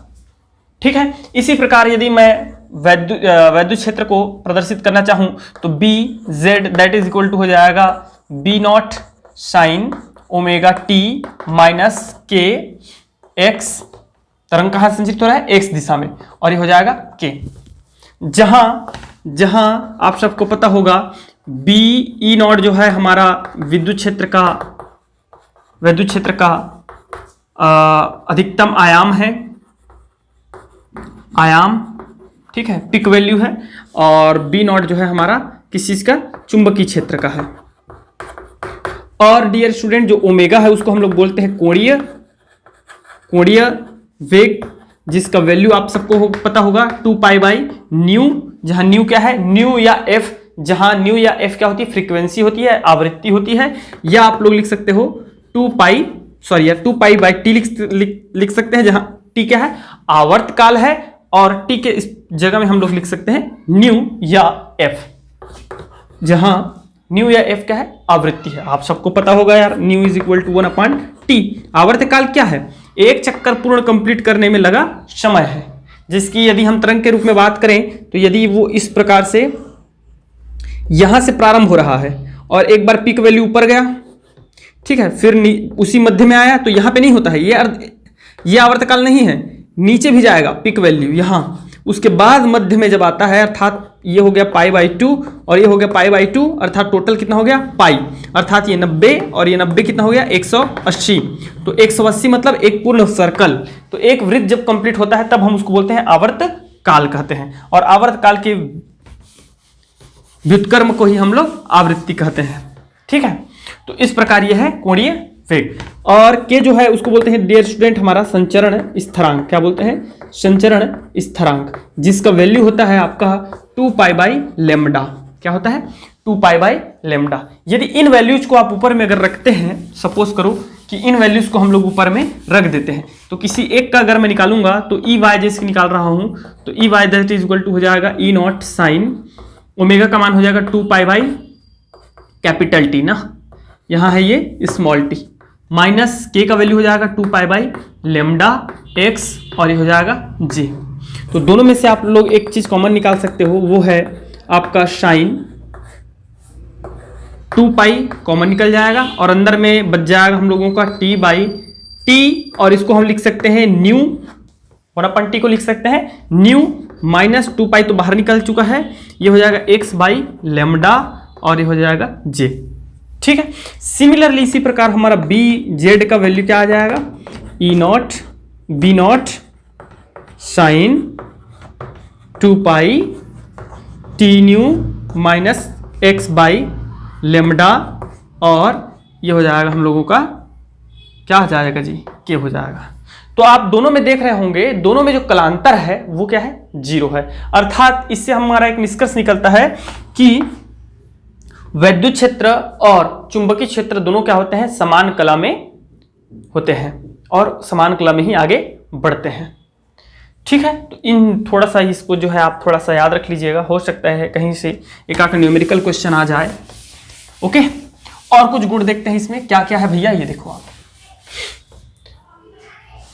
ठीक है। इसी प्रकार यदि मैं वैद्युत क्षेत्र को प्रदर्शित करना चाहूं तो B Z that is equal to हो जाएगा B naught sine omega T minus के एक्स, तरंग कहाँ संचरित हो रहा है, एक्स दिशा में, और ये हो जाएगा के। जहां आप सबको पता होगा बी ई नॉट जो है हमारा विद्युत क्षेत्र का अधिकतम आयाम है, ठीक है, पिक वैल्यू है, और बी नॉट जो है हमारा किस चीज का, चुंबकीय क्षेत्र का है, और डियर स्टूडेंट जो ओमेगा है उसको हम लोग बोलते हैं कोणीय वेग, जिसका वैल्यू आप सबको पता होगा 2 पाई बाई न्यू, जहां न्यू क्या है, न्यू या एफ, जहां न्यू या एफ क्या होती है, फ्रीक्वेंसी होती है, आवृत्ति होती है, या आप लोग लिख सकते हो 2 पाई बाई टी लिख सकते हैं, जहां टी क्या है, आवर्तकाल है, और टी के इस जगह में हम लोग लिख सकते हैं न्यू या एफ, जहां न्यू या एफ क्या है, आवृत्ति है। आप सबको पता होगा यार, nu is equal to 1/t। आवर्तकाल क्या है, एक चक्कर पूर्ण कंप्लीट करने में लगा समय है, जिसकी यदि हम तरंग के रूप में बात करें तो यदि वो इस प्रकार से यहां से प्रारंभ हो रहा है और एक बार पीक वैल्यू ऊपर गया, ठीक है, फिर उसी मध्य में आया, तो यहां पे नहीं होता है, ये आवर्तकाल नहीं है, नीचे भी जाएगा पीक वैल्यू यहां, उसके बाद मध्य में जब आता है, अर्थात ये हो गया पाई बाई 2 और ये हो गया पाई बाई 2, अर्थात टोटल कितना हो गया पाई, अर्थात ये 90 और ये 90 कितना हो गया 180। तो 180 मतलब एक पूर्ण सर्कल। तो एक वृत्त जब कंप्लीट होता है तब हम उसको बोलते हैं आवर्तकाल कहते हैं, और आवर्तकाल के व्युत्क्रम को ही हम लोग आवृत्ति कहते हैं। ठीक है, तो इस प्रकार यह है कोणीय वेग। और के जो है उसको बोलते हैं डियर स्टूडेंट हमारा संचरण स्थिरांक। क्या बोलते हैं, संचरण स्थिरांक, जिसका वैल्यू होता है आपका 2 पाई बाई लेमडा। क्या होता है, 2 पाई बाई लेमडा। यदि इन वैल्यूज को आप ऊपर में अगर रखते हैं, सपोज करो कि इन वैल्यूज को हम लोग ऊपर में रख देते हैं, तो किसी एक का अगर मैं निकालूंगा तो ई वाई जैसे निकाल रहा हूं, तो E Y that is equal to हो जाएगा ई नॉट साइन ओमेगा का मान हो जाएगा 2 पाई बाई कैपिटल टी ना, यहां है ये स्मॉल टी, माइनस के का वैल्यू हो जाएगा 2 पाई बाई लेमडा एक्स, और ये हो जाएगा जे। तो दोनों में से आप लोग एक चीज कॉमन निकाल सकते हो, वो है आपका साइन 2 पाई कॉमन निकल जाएगा, और अंदर में बच जाएगा हम लोगों का टी बाई टी, और इसको हम लिख सकते हैं न्यू, और अपन टी को लिख सकते हैं न्यू माइनस 2 पाई तो बाहर निकल चुका है, ये हो जाएगा एक्स बाई लेमडा, और ये हो जाएगा जे। ठीक है, सिमिलरली इसी प्रकार हमारा बी जेड का वैल्यू क्या आ जाएगा, E naught B naught sine 2 pi T nu minus X by lambda, और ये हो जाएगा हम लोगों का क्या हो जाएगा जी, के हो जाएगा। तो आप दोनों में देख रहे होंगे, दोनों में जो कलांतर है वो क्या है, 0 है। अर्थात इससे हमारा एक निष्कर्ष निकलता है कि वैद्युत क्षेत्र और चुंबकीय क्षेत्र दोनों क्या होते हैं, समान कला में होते हैं और समान कला में ही आगे बढ़ते हैं। ठीक है, तो इन थोड़ा सा इसको जो है आप थोड़ा सा याद रख लीजिएगा, हो सकता है कहीं से एक आकर न्यूमेरिकल क्वेश्चन आ जाए। ओके, और कुछ गुण देखते हैं इसमें क्या क्या है भैया, ये देखो आप।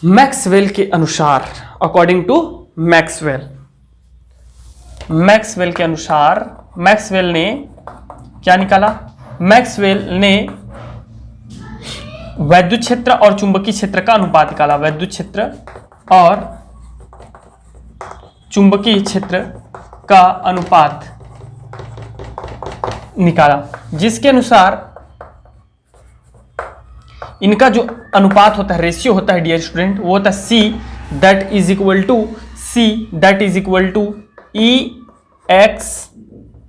मैक्सवेल के अनुसार, अकॉर्डिंग टू मैक्सवेल के अनुसार, मैक्सवेल ने क्या निकाला, मैक्सवेल ने वैद्युत क्षेत्र और चुंबकीय क्षेत्र का अनुपात निकाला, वैद्युत क्षेत्र और चुंबकीय क्षेत्र का अनुपात निकाला, जिसके अनुसार इनका जो अनुपात होता है, रेशियो होता है डियर स्टूडेंट, वो होता है C that is equal to E X,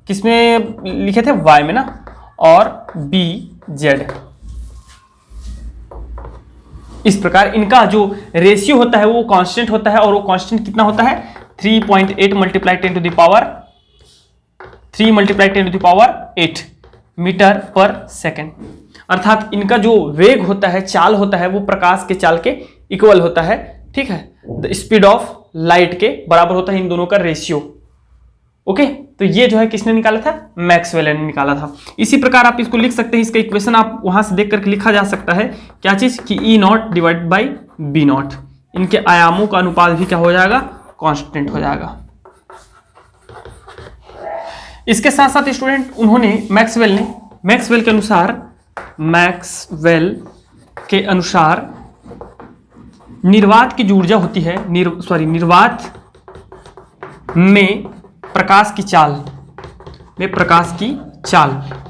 किसमें लिखे थे, वाई में ना, और बी जेड। इस प्रकार इनका जो रेशियो होता है वो कांस्टेंट होता है, और वो कांस्टेंट कितना होता है, 3.8 multiply 10 to the power 3 multiply 10 to the power 8 metre पर सेकेंड। अर्थात इनका जो वेग होता है, चाल होता है, वो प्रकाश के चाल के इक्वल होता है। ठीक है, द स्पीड ऑफ लाइट के बराबर होता है इन दोनों का रेशियो। ओके, तो ये जो है किसने निकाला था, मैक्सवेल ने निकाला था। इसी प्रकार आप इसको लिख सकते हैं, इसका इक्वेशन आप वहां से देख करके लिखा जा सकता है, क्या चीज कि E naught divide by B naught, इनके आयामों का अनुपात भी क्या हो जाएगा, कांस्टेंट हो जाएगा। इसके साथ साथ स्टूडेंट उन्होंने मैक्सवेल के अनुसार निर्वात की जो ऊर्जा होती है, निर्वात में प्रकाश की चाल,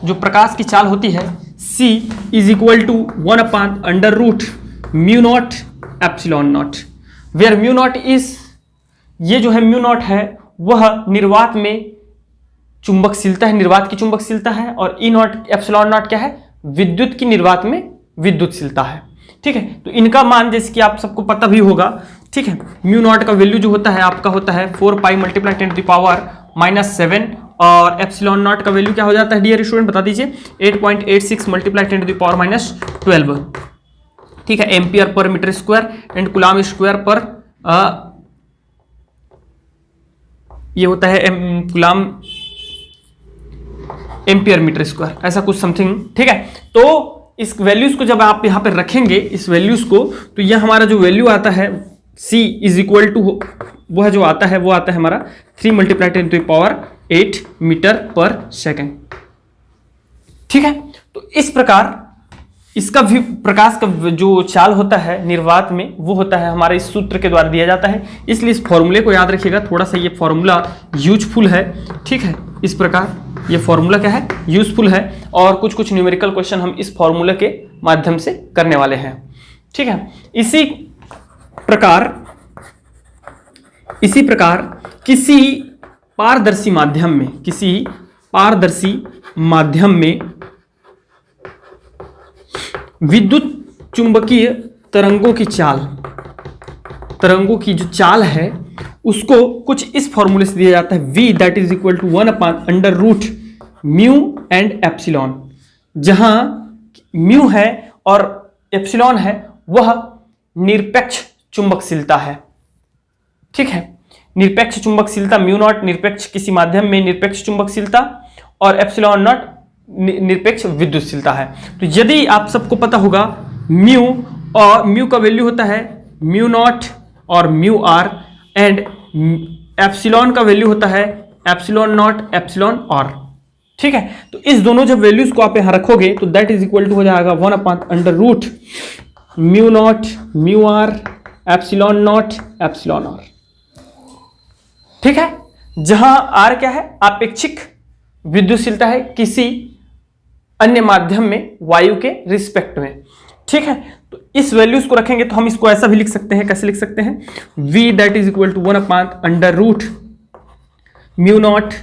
जो प्रकाश की चाल होती है, C is equal to 1/√μ0 epsilon naught, where mu naught is, ये जो है म्यू नॉट है वह निर्वात में चुंबकशीलता है, निर्वात की चुंबकशीलता है, और ई नॉट एप्सिलॉन नॉट क्या है, विद्युत की निर्वात में विद्युतशीलता है। ठीक है, तो इनका मान जैसे कि आप सबको पता भी होगा। ठीक है, म्यू नॉट का वैल्यू जो होता है आपका होता है 4 पाई मल्टीप्लाई 10⁻⁻⁷ और एप्सिलॉन नॉट का वैल्यू क्या हो जाता है डियर स्टूडेंट, बता दीजिए 8.86 मल्टीप्लाई 10⁻⁻12। ठीक है, एम्पियर पर metre square and coulomb square पर ये होता है कूलम एम्पियर मीटर स्क्वायर, ऐसा कुछ समथिंग। ठीक है, तो इस वैल्यूज को जब आप यहां पे रखेंगे इस वैल्यूज को, तो यह हमारा जो वैल्यू आता है C इज इक्वल टू वह जो आता है वो आता है हमारा 3 मल्टीप्लाई 10⁸ मीटर पर सेकेंड। ठीक है, तो इस प्रकार इसका भी प्रकाश का जो चाल होता है निर्वात में वो होता है हमारे इस सूत्र के द्वारा दिया जाता है। इसलिए इस फॉर्मूले को याद रखिएगा, थोड़ा सा ये फॉर्मूला यूजफुल है। ठीक है, इस प्रकार ये फॉर्मूला क्या है, यूजफुल है, और कुछ कुछ न्यूमेरिकल क्वेश्चन हम इस फॉर्मूला के माध्यम से करने वाले हैं। ठीक है, इसी प्रकार किसी पारदर्शी माध्यम में विद्युत चुंबकीय तरंगों की जो चाल है उसको कुछ इस फॉर्मूले से दिया जाता है, V that is equal to 1/√μ and epsilon. जहां म्यू है और एप्सिलॉन है वह निरपेक्ष चुंबकशीलता है। ठीक है, निरपेक्ष चुंबकशीलता म्यू नॉट निरपेक्ष किसी माध्यम में निरपेक्ष चुंबकशीलता और एप्सिलॉन नॉट निरपेक्ष विद्युतशीलता है। तो यदि आप सबको पता होगा म्यू का वैल्यू होता है म्यू नॉट और म्यू आर एंड एप्सिलॉन का वैल्यू होता है एप्सिलॉन नॉट एप्सिलॉन आर। ठीक है, तो इस दोनों जब वैल्यूज को आप यहां रखोगे तो दैट इज इक्वल टू हो जाएगा 1/√μ naught mu R epsilon naught epsilon R. ठीक है, जहां आर क्या है, आपेक्षिक विद्युतशीलता है किसी अन्य माध्यम में वायु के रिस्पेक्ट में। ठीक है, तो इस वैल्यूज को रखेंगे तो हम इसको ऐसा भी लिख सकते हैं, कैसे लिख सकते हैं, V that is equal to 1/√μ naught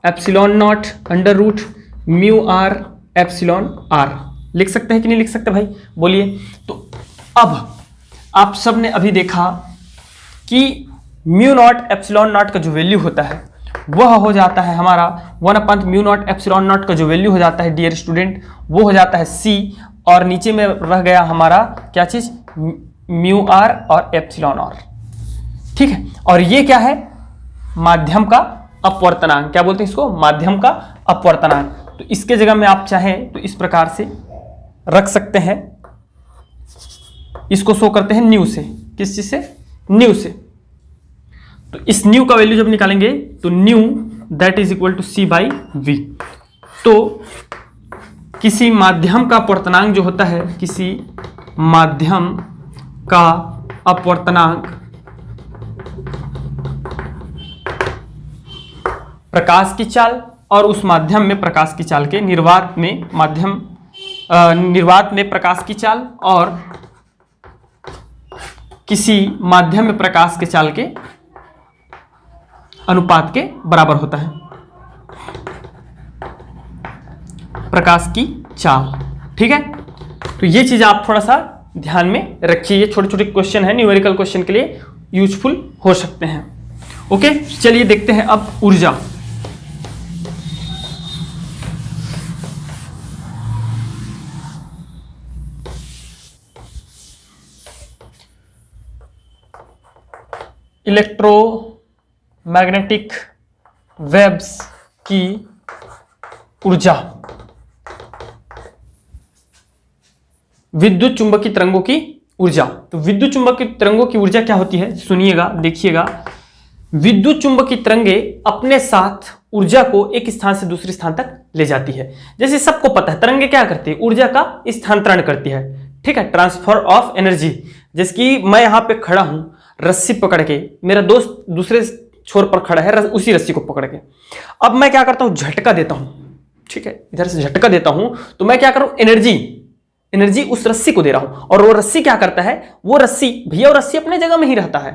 epsilon naught √μ R epsilon R. लिख सकते हैं कि नहीं लिख सकते भाई, बोलिए। तो अब आप सब ने अभी देखा कि म्यू नॉट एप्सिलॉन नॉट का जो वैल्यू होता है वह हो जाता है हमारा 1/μ नॉट एप्सिलॉन नॉट का जो वैल्यू हो जाता है डियर स्टूडेंट वो हो जाता है C, और नीचे में रह गया हमारा क्या चीज, म्यू आर और एप्सिलॉन आर। ठीक है, और ये क्या है, माध्यम का अपवर्तनांक, क्या बोलते हैं इसको, माध्यम का अपवर्तनांक। तो इसके जगह में आप चाहें तो इस प्रकार से रख सकते हैं, इसको शो करते हैं न्यू से, किस चीज से, न्यू से। तो इस न्यू का वैल्यू जब निकालेंगे तो nu that is equal to C/V। तो किसी माध्यम का अपवर्तनांक जो होता है, किसी माध्यम का अपवर्तनांक प्रकाश की चाल और उस माध्यम में प्रकाश की चाल के निर्वात में प्रकाश की चाल और किसी माध्यम में प्रकाश के चाल के अनुपात के बराबर होता है, प्रकाश की चाल। ठीक है, तो ये चीज आप थोड़ा सा ध्यान में रखिए, ये छोटे छोटे क्वेश्चन है, न्यूमेरिकल क्वेश्चन के लिए यूजफुल हो सकते हैं। ओके, चलिए देखते हैं अब ऊर्जा। इलेक्ट्रोमैग्नेटिक वेव्स की ऊर्जा, विद्युत चुंबकीय तरंगों की ऊर्जा। तो विद्युत चुंबकीय तरंगों की ऊर्जा क्या होती है, सुनिएगा, देखिएगा। विद्युत चुंबकीय तरंगे अपने साथ ऊर्जा को एक स्थान से दूसरे स्थान तक ले जाती है। जैसे सबको पता है तरंगे क्या करती है, ऊर्जा का स्थानांतरण करती है। ठीक है, ट्रांसफर ऑफ एनर्जी। जैसे कि मैं यहां पे खड़ा हूं रस्सी पकड़ के, मेरा दोस्त दूसरे छोर पर खड़ा है उसी रस्सी को पकड़ के, अब मैं क्या करता हूं, झटका देता हूं। ठीक है, इधर से झटका देता हूं तो मैं क्या कर रहा हूं, एनर्जी उस रस्सी को दे रहा हूं, और वो रस्सी क्या करता है, वो रस्सी भैया वो रस्सी अपने जगह में ही रहता है।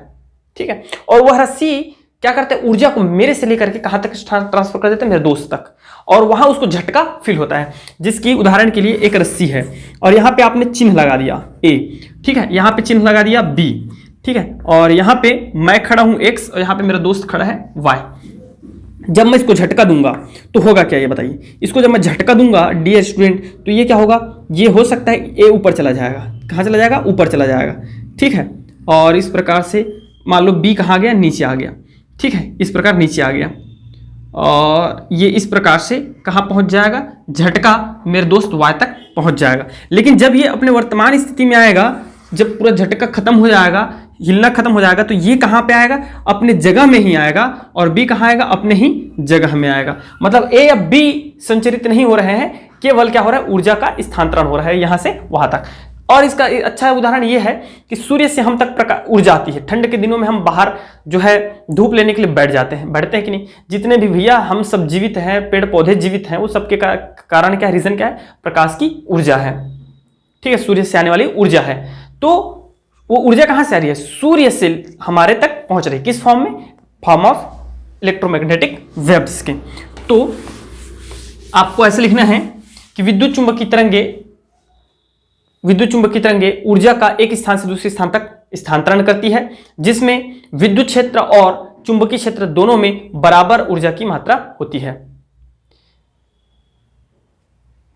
ठीक है, और वह रस्सी क्या करते हैं, ऊर्जा को मेरे से लेकर के कहां तक ट्रांसफर कर देते हैं, मेरे दोस्त तक, और वहां उसको झटका फील होता है। जिसकी उदाहरण के लिए एक रस्सी है और यहां पे आपने चिन्ह लगा दिया ए, ठीक है, यहां पे चिन्ह लगा दिया बी, ठीक है, और यहां पे मैं खड़ा हूं एक्स और यहां पे मेरा दोस्त खड़ा है वाई। जब मैं इसको झटका दूंगा तो होगा क्या, ये बताइए। इसको जब मैं झटका दूंगा डियर स्टूडेंट, तो ये क्या होगा, ये हो सकता है ए ऊपर चला जाएगा, कहां चला जाएगा, ऊपर चला जाएगा, ठीक है, और इस प्रकार से मान लो बी कहां गया, नीचे आ गया, ठीक है, इस प्रकार नीचे आ गया, और ये इस प्रकार से कहां पहुंच जाएगा, झटका मेरे दोस्त वाई तक पहुंच जाएगा। लेकिन जब ये अपने वर्तमान स्थिति में आएगा, जब पूरा झटका खत्म हो जाएगा, हिलना खत्म हो जाएगा, तो ये कहां पे आएगा, अपने जगह में ही आएगा, और बी कहां आएगा, अपने ही जगह में आएगा। मतलब ए या बी संचरित नहीं हो रहे हैं, केवल क्या हो रहा है, ऊर्जा का स्थानांतरण हो रहा है यहां से वहां तक। और इसका अच्छा उदाहरण यह है कि सूर्य से हम तक ऊर्जा आती है। ठंड के दिनों में हम बाहर जो है धूप लेने के लिए बैठते हैं कि नहीं। जितने भी भैया हम सब जीवित हैं, पेड़ पौधे जीवित हैं, वो सबके कारण क्या है, रीजन क्या है, प्रकाश की ऊर्जा है, ठीक है, सूर्य से आने वाली ऊर्जा है। तो वो ऊर्जा कहां से आ रही है, सूर्य से हमारे तक पहुंच रही है, किस फॉर्म में, फॉर्म ऑफ इलेक्ट्रोमैग्नेटिक वेव्स के। तो आपको ऐसे लिखना है कि विद्युत चुंबकीय तरंगे ऊर्जा का एक स्थान से दूसरे स्थान तक स्थानांतरण करती है, जिसमें विद्युत क्षेत्र और चुंबकीय क्षेत्र दोनों में बराबर ऊर्जा की मात्रा होती है।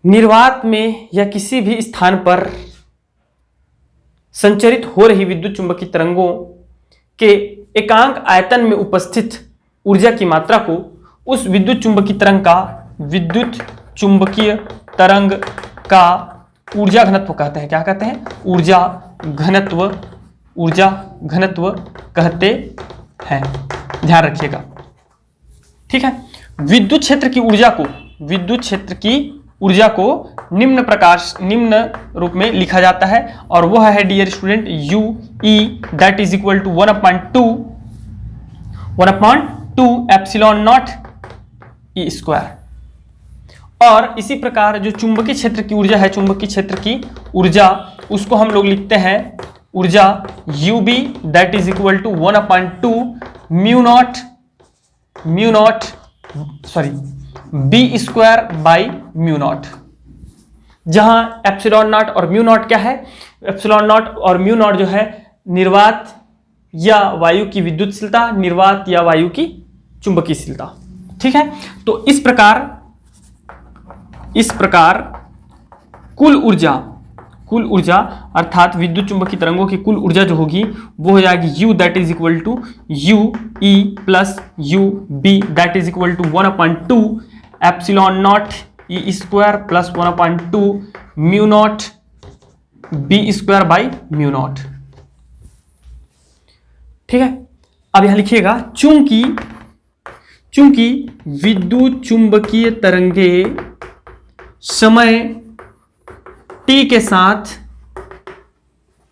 निर्वात में या किसी भी स्थान पर संचरित हो रही विद्युत चुंबकीय तरंगों के एकांक आयतन में उपस्थित ऊर्जा की मात्रा को उस विद्युत चुंबकीय तरंग का ऊर्जा घनत्व कहते हैं। क्या कहते हैं, ऊर्जा घनत्व कहते हैं, ध्यान रखिएगा, ठीक है। विद्युत क्षेत्र की ऊर्जा को निम्न रूप में लिखा जाता है, और वह है dear student U E that is equal to 1/2 epsilon naught E square. और इसी प्रकार जो चुंबकीय क्षेत्र की ऊर्जा है, चुंबकीय क्षेत्र की ऊर्जा, उसको हम लोग लिखते हैं ऊर्जा U B that is equal to 1/2 B square by mu naught, जहां एप्सिलॉन नॉट और म्यू नॉट क्या है, एप्सिलॉन नॉट और म्यू नॉट जो है निर्वात या वायु की विद्युतशीलता, निर्वात या वायु की चुंबकीयशीलता, ठीक है। तो इस प्रकार कुल ऊर्जा अर्थात विद्युत चुंबकीय तरंगों की कुल ऊर्जा जो होगी वो हो जाएगी U that is equal to U E plus U B that is equal to 1/2 epsilon naught E square plus 1/2 mu naught B square by mu naught, ठीक है। अब यहां लिखिएगा चूंकि विद्युत चुंबकीय तरंगे समय t के साथ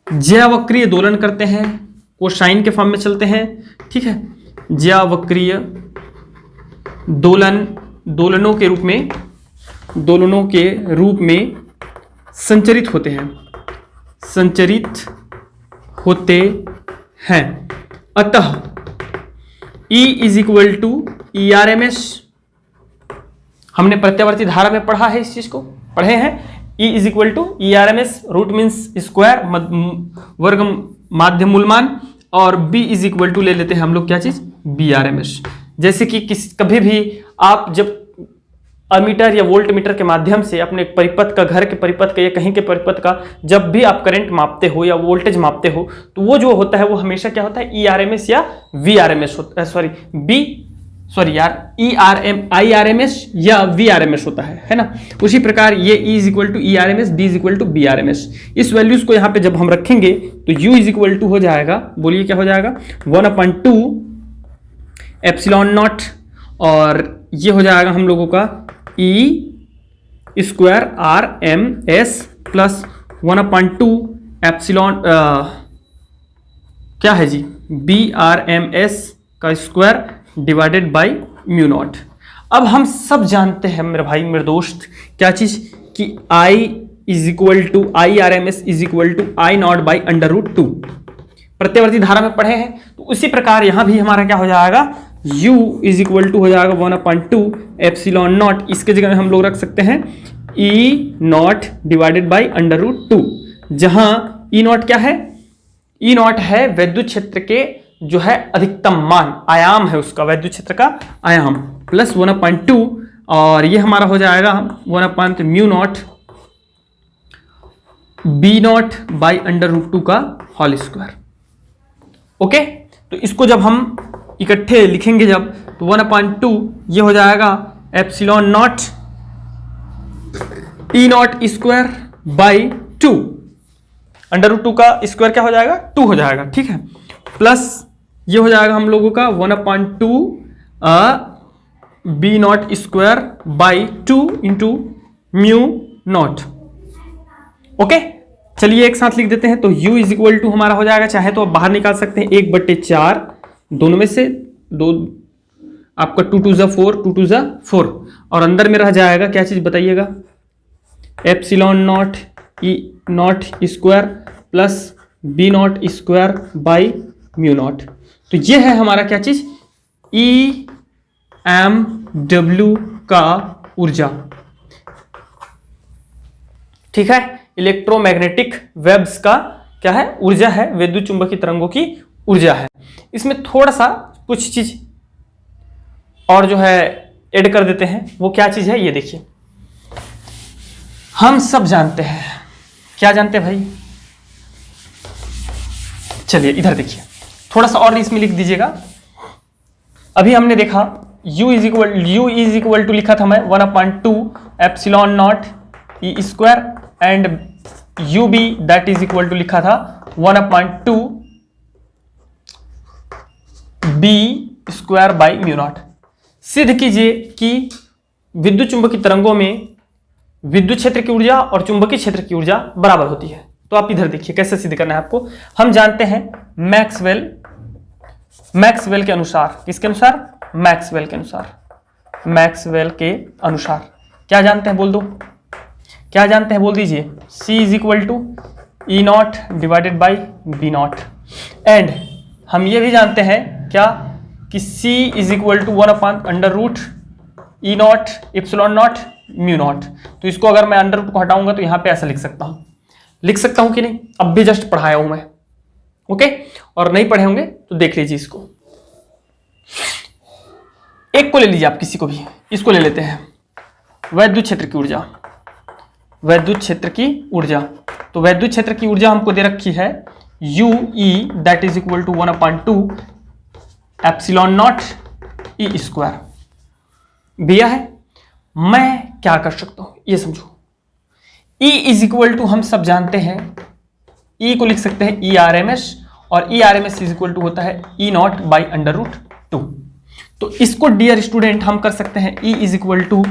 ज्यावक्रीय दोलन करते हैं, कोसाइन के फॉर्म में चलते हैं, ठीक है, ज्यावक्रीय दोलनों के रूप में संचरित होते हैं। अतः E is equal to E R M S, हमने प्रत्यावर्ती धारा में पढ़ा है, इस चीज को पढ़े हैं। E is equal to E R M S, root means square, वर्ग माध्य मूलमान, और B इज इक्वल टू ले लेते हैं हम लोग क्या चीज, बी आर एम एस। जैसे कि कभी भी आप जब अमीटर या वोल्ट मीटर के माध्यम से अपने परिपथ का, घर के परिपथ का या कहीं के परिपथ का जब भी आप करंट मापते हो या वोल्टेज मापते हो, तो वो जो होता है वो हमेशा क्या होता है, ERMS या VRMS होता है, IRMS या VRMS होता है ना। उसी प्रकार ये E is equal to ERMS, B is equal to BRMS। इस वैल्यूज को यहाँ पे जब हम रखेंगे तो U इज इक्वल टू हो जाएगा, बोलिए क्या हो जाएगा, 1/2 एप्सिलॉन नॉट, और ये हो जाएगा हम लोगों का E square RMS plus 1/2 epsilon क्या है जी, BRMS का square divided by mu naught. अब हम सब जानते हैं मेरे भाई मेरे दोस्त क्या चीज, कि I is equal to IRMS is equal to I naught by under root 2। प्रत्यवर्ती धारा में पढ़े हैं। तो उसी प्रकार यहां भी हमारा क्या हो जाएगा, U इज इक्वल टू हो जाएगा 1/2 एप्सिलॉन नॉट। इसके जगह में हम लोग रख सकते हैं E नॉट डिवाइडेड बाई √2, जहां E नॉट क्या है, E नॉट है वैद्युत क्षेत्र के जो है अधिकतम मान, आयाम है उसका, वैद्युत क्षेत्र का आयाम, प्लस 1/2 और ये हमारा हो जाएगा 1/μ0 B नॉट बाई √2 का होल स्क्वायर। ओके, तो इसको जब हम इकट्ठे लिखेंगे जब, तो 1/2 ये हो जाएगा epsilon naught E naught square by 2, √2 का स्क्वायर क्या हो जाएगा, 2 हो जाएगा, ठीक है, प्लस ये हो जाएगा हम लोगों का 1/2 B naught square by 2 into μ0। Okay, चलिए एक साथ लिख देते हैं। तो U इज इक्वल टू हमारा हो जाएगा, चाहे तो आप बाहर निकाल सकते हैं 1/4, दोनों में से दो, आपका 2 2 जा 4, 2 2 जा 4, और अंदर में रह जाएगा क्या चीज बताइएगा, epsilon naught E naught square plus B naught square by μ0। तो ये है हमारा क्या चीज, EMW का ऊर्जा, ठीक है, इलेक्ट्रोमैग्नेटिक वेव्स का क्या है, ऊर्जा है, विद्युत चुंबकीय तरंगों की ऊर्जा है। इसमें थोड़ा सा कुछ चीज और जो है ऐड कर देते हैं, वो क्या चीज है ये देखिए। हम सब जानते हैं, क्या जानते हैं भाई, चलिए इधर देखिए, थोड़ा सा और इसमें लिख दीजिएगा। अभी हमने देखा U इज इक्वल टू लिखा था मैं 1/2 epsilon naught E square and UB that is equal to लिखा था 1/2 B स्क्वायर बाई μ0। सिद्ध कीजिए कि विद्युत चुंबकीय तरंगों में विद्युत क्षेत्र की ऊर्जा और चुंबकीय क्षेत्र की ऊर्जा बराबर होती है। तो आप इधर देखिए कैसे सिद्ध करना है आपको। हम जानते हैं मैक्सवेल के अनुसार, किसके अनुसार, मैक्सवेल के अनुसार, मैक्सवेल के अनुसार क्या जानते हैं बोल दो, क्या जानते हैं बोल दीजिए, C is equal to E naught divided by B naught, and हम ये भी जानते हैं क्या कि C is equal to 1/√E naught epsilon naught μ0। तो इसको अगर मैं अंडर रूट को हटाऊंगा तो यहां पे ऐसा लिख सकता हूं कि नहीं, अब भी जस्ट पढ़ाया हूं मैं, ओके, और नहीं पढ़े होंगे तो देख लीजिए इसको। एक को ले लीजिए आप, किसी को भी, इसको ले लेते हैं, वैद्युत क्षेत्र की ऊर्जा, वैद्युत क्षेत्र की ऊर्जा। तो वैद्युत क्षेत्र की ऊर्जा हमको दे रखी है UE that is equal to 1/2 epsilon naught E square दिया है। मैं क्या कर सकता हूं ये समझो, E इज इक्वल टू हम सब जानते हैं, E को लिख सकते हैं ERMS, और ERMS इज इक्वल टू होता है E नॉट बाई √2। तो इसको डियर स्टूडेंट हम कर सकते हैं E is equal to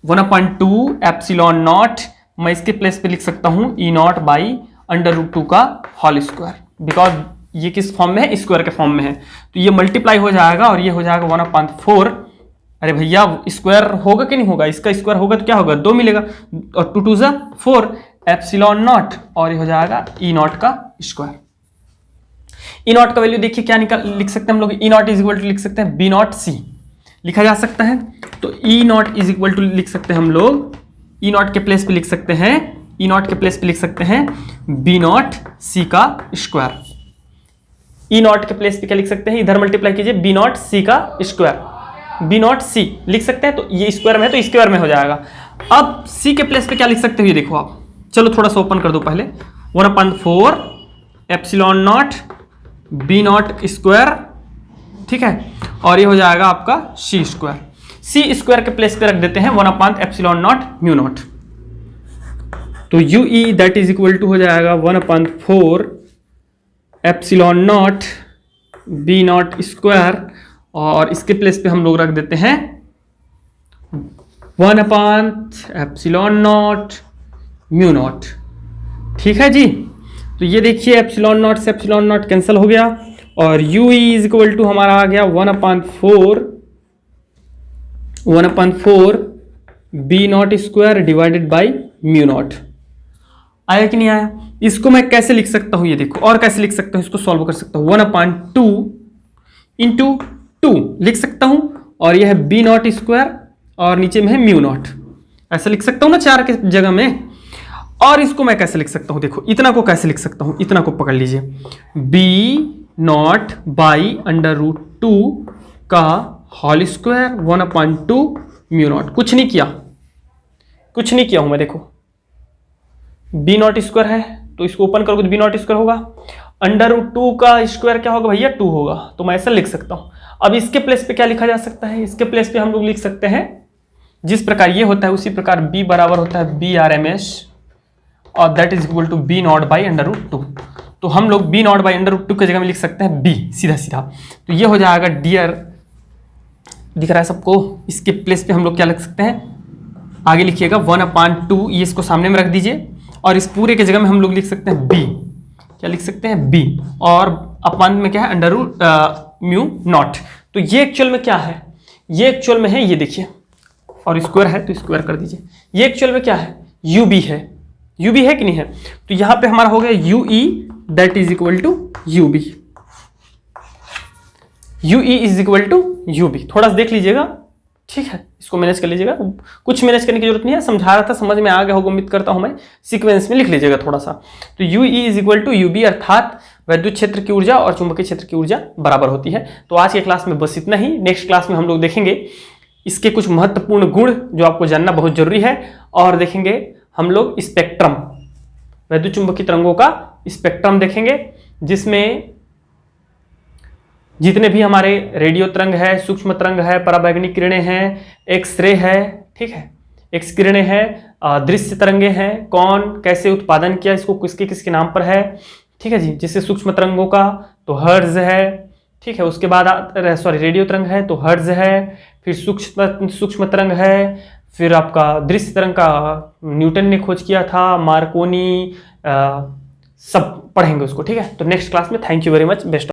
1/2 epsilon naught, मैं इसके प्लेस पे लिख सकता हूं E नॉट बाई √2 का होल स्क्वायर, बिकॉज ये किस फॉर्म में है, स्क्वायर के फॉर्म में है। तो ये मल्टीप्लाई हो जाएगा और ये हो जाएगा 1/4। अरे भैया स्क्वायर होगा कि नहीं होगा, इसका स्क्वायर होगा तो क्या होगा, 2 मिलेगा, और 2 2 जा 4 एप्सिलॉन नॉट, और ये हो जाएगा E नॉट का स्क्वायर। E नॉट का वैल्यू देखिए क्या लिख सकते हैं हम लोग, E naught is equal to लिख सकते हैं B नॉट C, लिखा जा सकता है। तो E naught is equal to लिख सकते हैं हम लोग, E नॉट के प्लेस पे लिख सकते हैं, E नॉट के प्लेस पे लिख सकते हैं B नॉट C का स्क्वायर। E नॉट के प्लेस पे क्या लिख सकते हैं, इधर मल्टीप्लाई कीजिए B नॉट C का स्क्वायर, B नॉट C लिख सकते हैं, तो ये स्क्वायर में है तो स्क्वायर में हो जाएगा। अब C के प्लेस पे क्या लिख सकते हो ये देखो आप, चलो थोड़ा सा ओपन कर दो पहले, 1/4 epsilon naught B naught square, ठीक है, और ये हो जाएगा आपका C स्क्वायर। C स्क्वायर के प्लेस पे रख देते हैं 1/एप्सिलॉन नॉट μ0। तो UE that is equal to हो जाएगा 1/4 epsilon naught B naught square, और इसके प्लेस पे हम लोग रख देते हैं 1/एप्सिलॉन नॉट μ0, ठीक है जी। तो ये देखिए एप्सिलॉन नॉट से एप्सिलॉन नॉट कैंसिल हो गया, और UE इज इक्वल टू हमारा आ गया 1/4 B naught square divided by μ0। आया कि नहीं आया? इसको मैं कैसे लिख सकता हूं, ये देखो, और कैसे लिख सकता हूं, इसको सॉल्व कर सकता हूं, 1/2 इंटू 2 लिख सकता हूं, और यह है बी नॉट स्क्वायर और नीचे में है म्यू नॉट, ऐसा लिख सकता हूं ना 4 के जगह में। और इसको मैं कैसे लिख सकता हूं, देखो इतना को कैसे लिख सकता हूं, इतना को पकड़ लीजिए, बी नॉट बाई √2 का होल स्क्वायर 1/2 म्यू नॉट। कुछ नहीं किया हूं मैं, देखो बी नॉट स्क्वायर है तो इसको ओपन करोगे तो बी नॉट स्क्वायर होगा, √2 का स्क्वायर क्या होगा भैया, 2 होगा, तो मैं ऐसा लिख सकता हूं। अब इसके प्लेस पे क्या लिखा जा सकता है, इसके प्लेस पे हम लोग लिख सकते हैं, जिस प्रकार ये होता है उसी प्रकार b बराबर होता है BRMS और that is equal to B naught by √2। तो हम लोग बी नॉट बाई √2 की जगह में लिख सकते हैं b, सीधा सीधा। तो ये हो जाएगा डियर, दिख रहा है सबको, इसके प्लेस पे हम लोग क्या लिख सकते हैं, आगे लिखिएगा 1/2, ये इसको सामने में रख दीजिए, और इस पूरे के जगह में हम लोग लिख सकते हैं b, क्या लिख सकते हैं b, और अपान में क्या है √μ नॉट। तो ये एक्चुअल में क्या है, ये एक्चुअल में है, ये देखिए, और स्क्वायर है तो स्क्वायर कर दीजिए, ये एक्चुअल में क्या है, ub है, ub है कि नहीं है। तो यहां पे हमारा हो गया ue that is equal to ub, ue is equal to ub। थोड़ा सा देख लीजिएगा, ठीक है, इसको मैनेज कर लीजिएगा, कुछ मैनेज करने की जरूरत नहीं है, समझा रहा था, समझ में आ गया होगा उम्मीद करता हूं मैं, सीक्वेंस में लिख लीजिएगा थोड़ा सा। तो ue is equal to ub, अर्थात वैद्युत क्षेत्र की ऊर्जा और चुंबकीय क्षेत्र की ऊर्जा बराबर होती है। तो आज के क्लास में बस इतना ही, नेक्स्ट क्लास में हम लोग देखेंगे इसके कुछ महत्वपूर्ण गुण जो आपको जानना बहुत जरूरी है, और देखेंगे हम लोग स्पेक्ट्रम, वैद्युत चुंबकीय तरंगों का स्पेक्ट्रम देखेंगे, जिसमें जितने भी हमारे रेडियो तरंग है, सूक्ष्म तरंग है, पराबैंगनी किरणें हैं, एक्सरे है, ठीक है, एक्स किरणें हैं, दृश्य तरंगे हैं, कौन कैसे उत्पादन किया, इसको किसके किसके नाम पर है, ठीक है जी। जैसे सूक्ष्म तरंगों का तो हर्ट्ज है, ठीक है, उसके बाद रेडियो तरंग है तो हर्ट्ज है, फिर सूक्ष्म तरंग है, फिर आपका दृश्य तरंग का न्यूटन ने खोज किया था, मार्कोनी, सब पढ़ेंगे उसको, ठीक है। तो नेक्स्ट क्लास में thank you very much, best.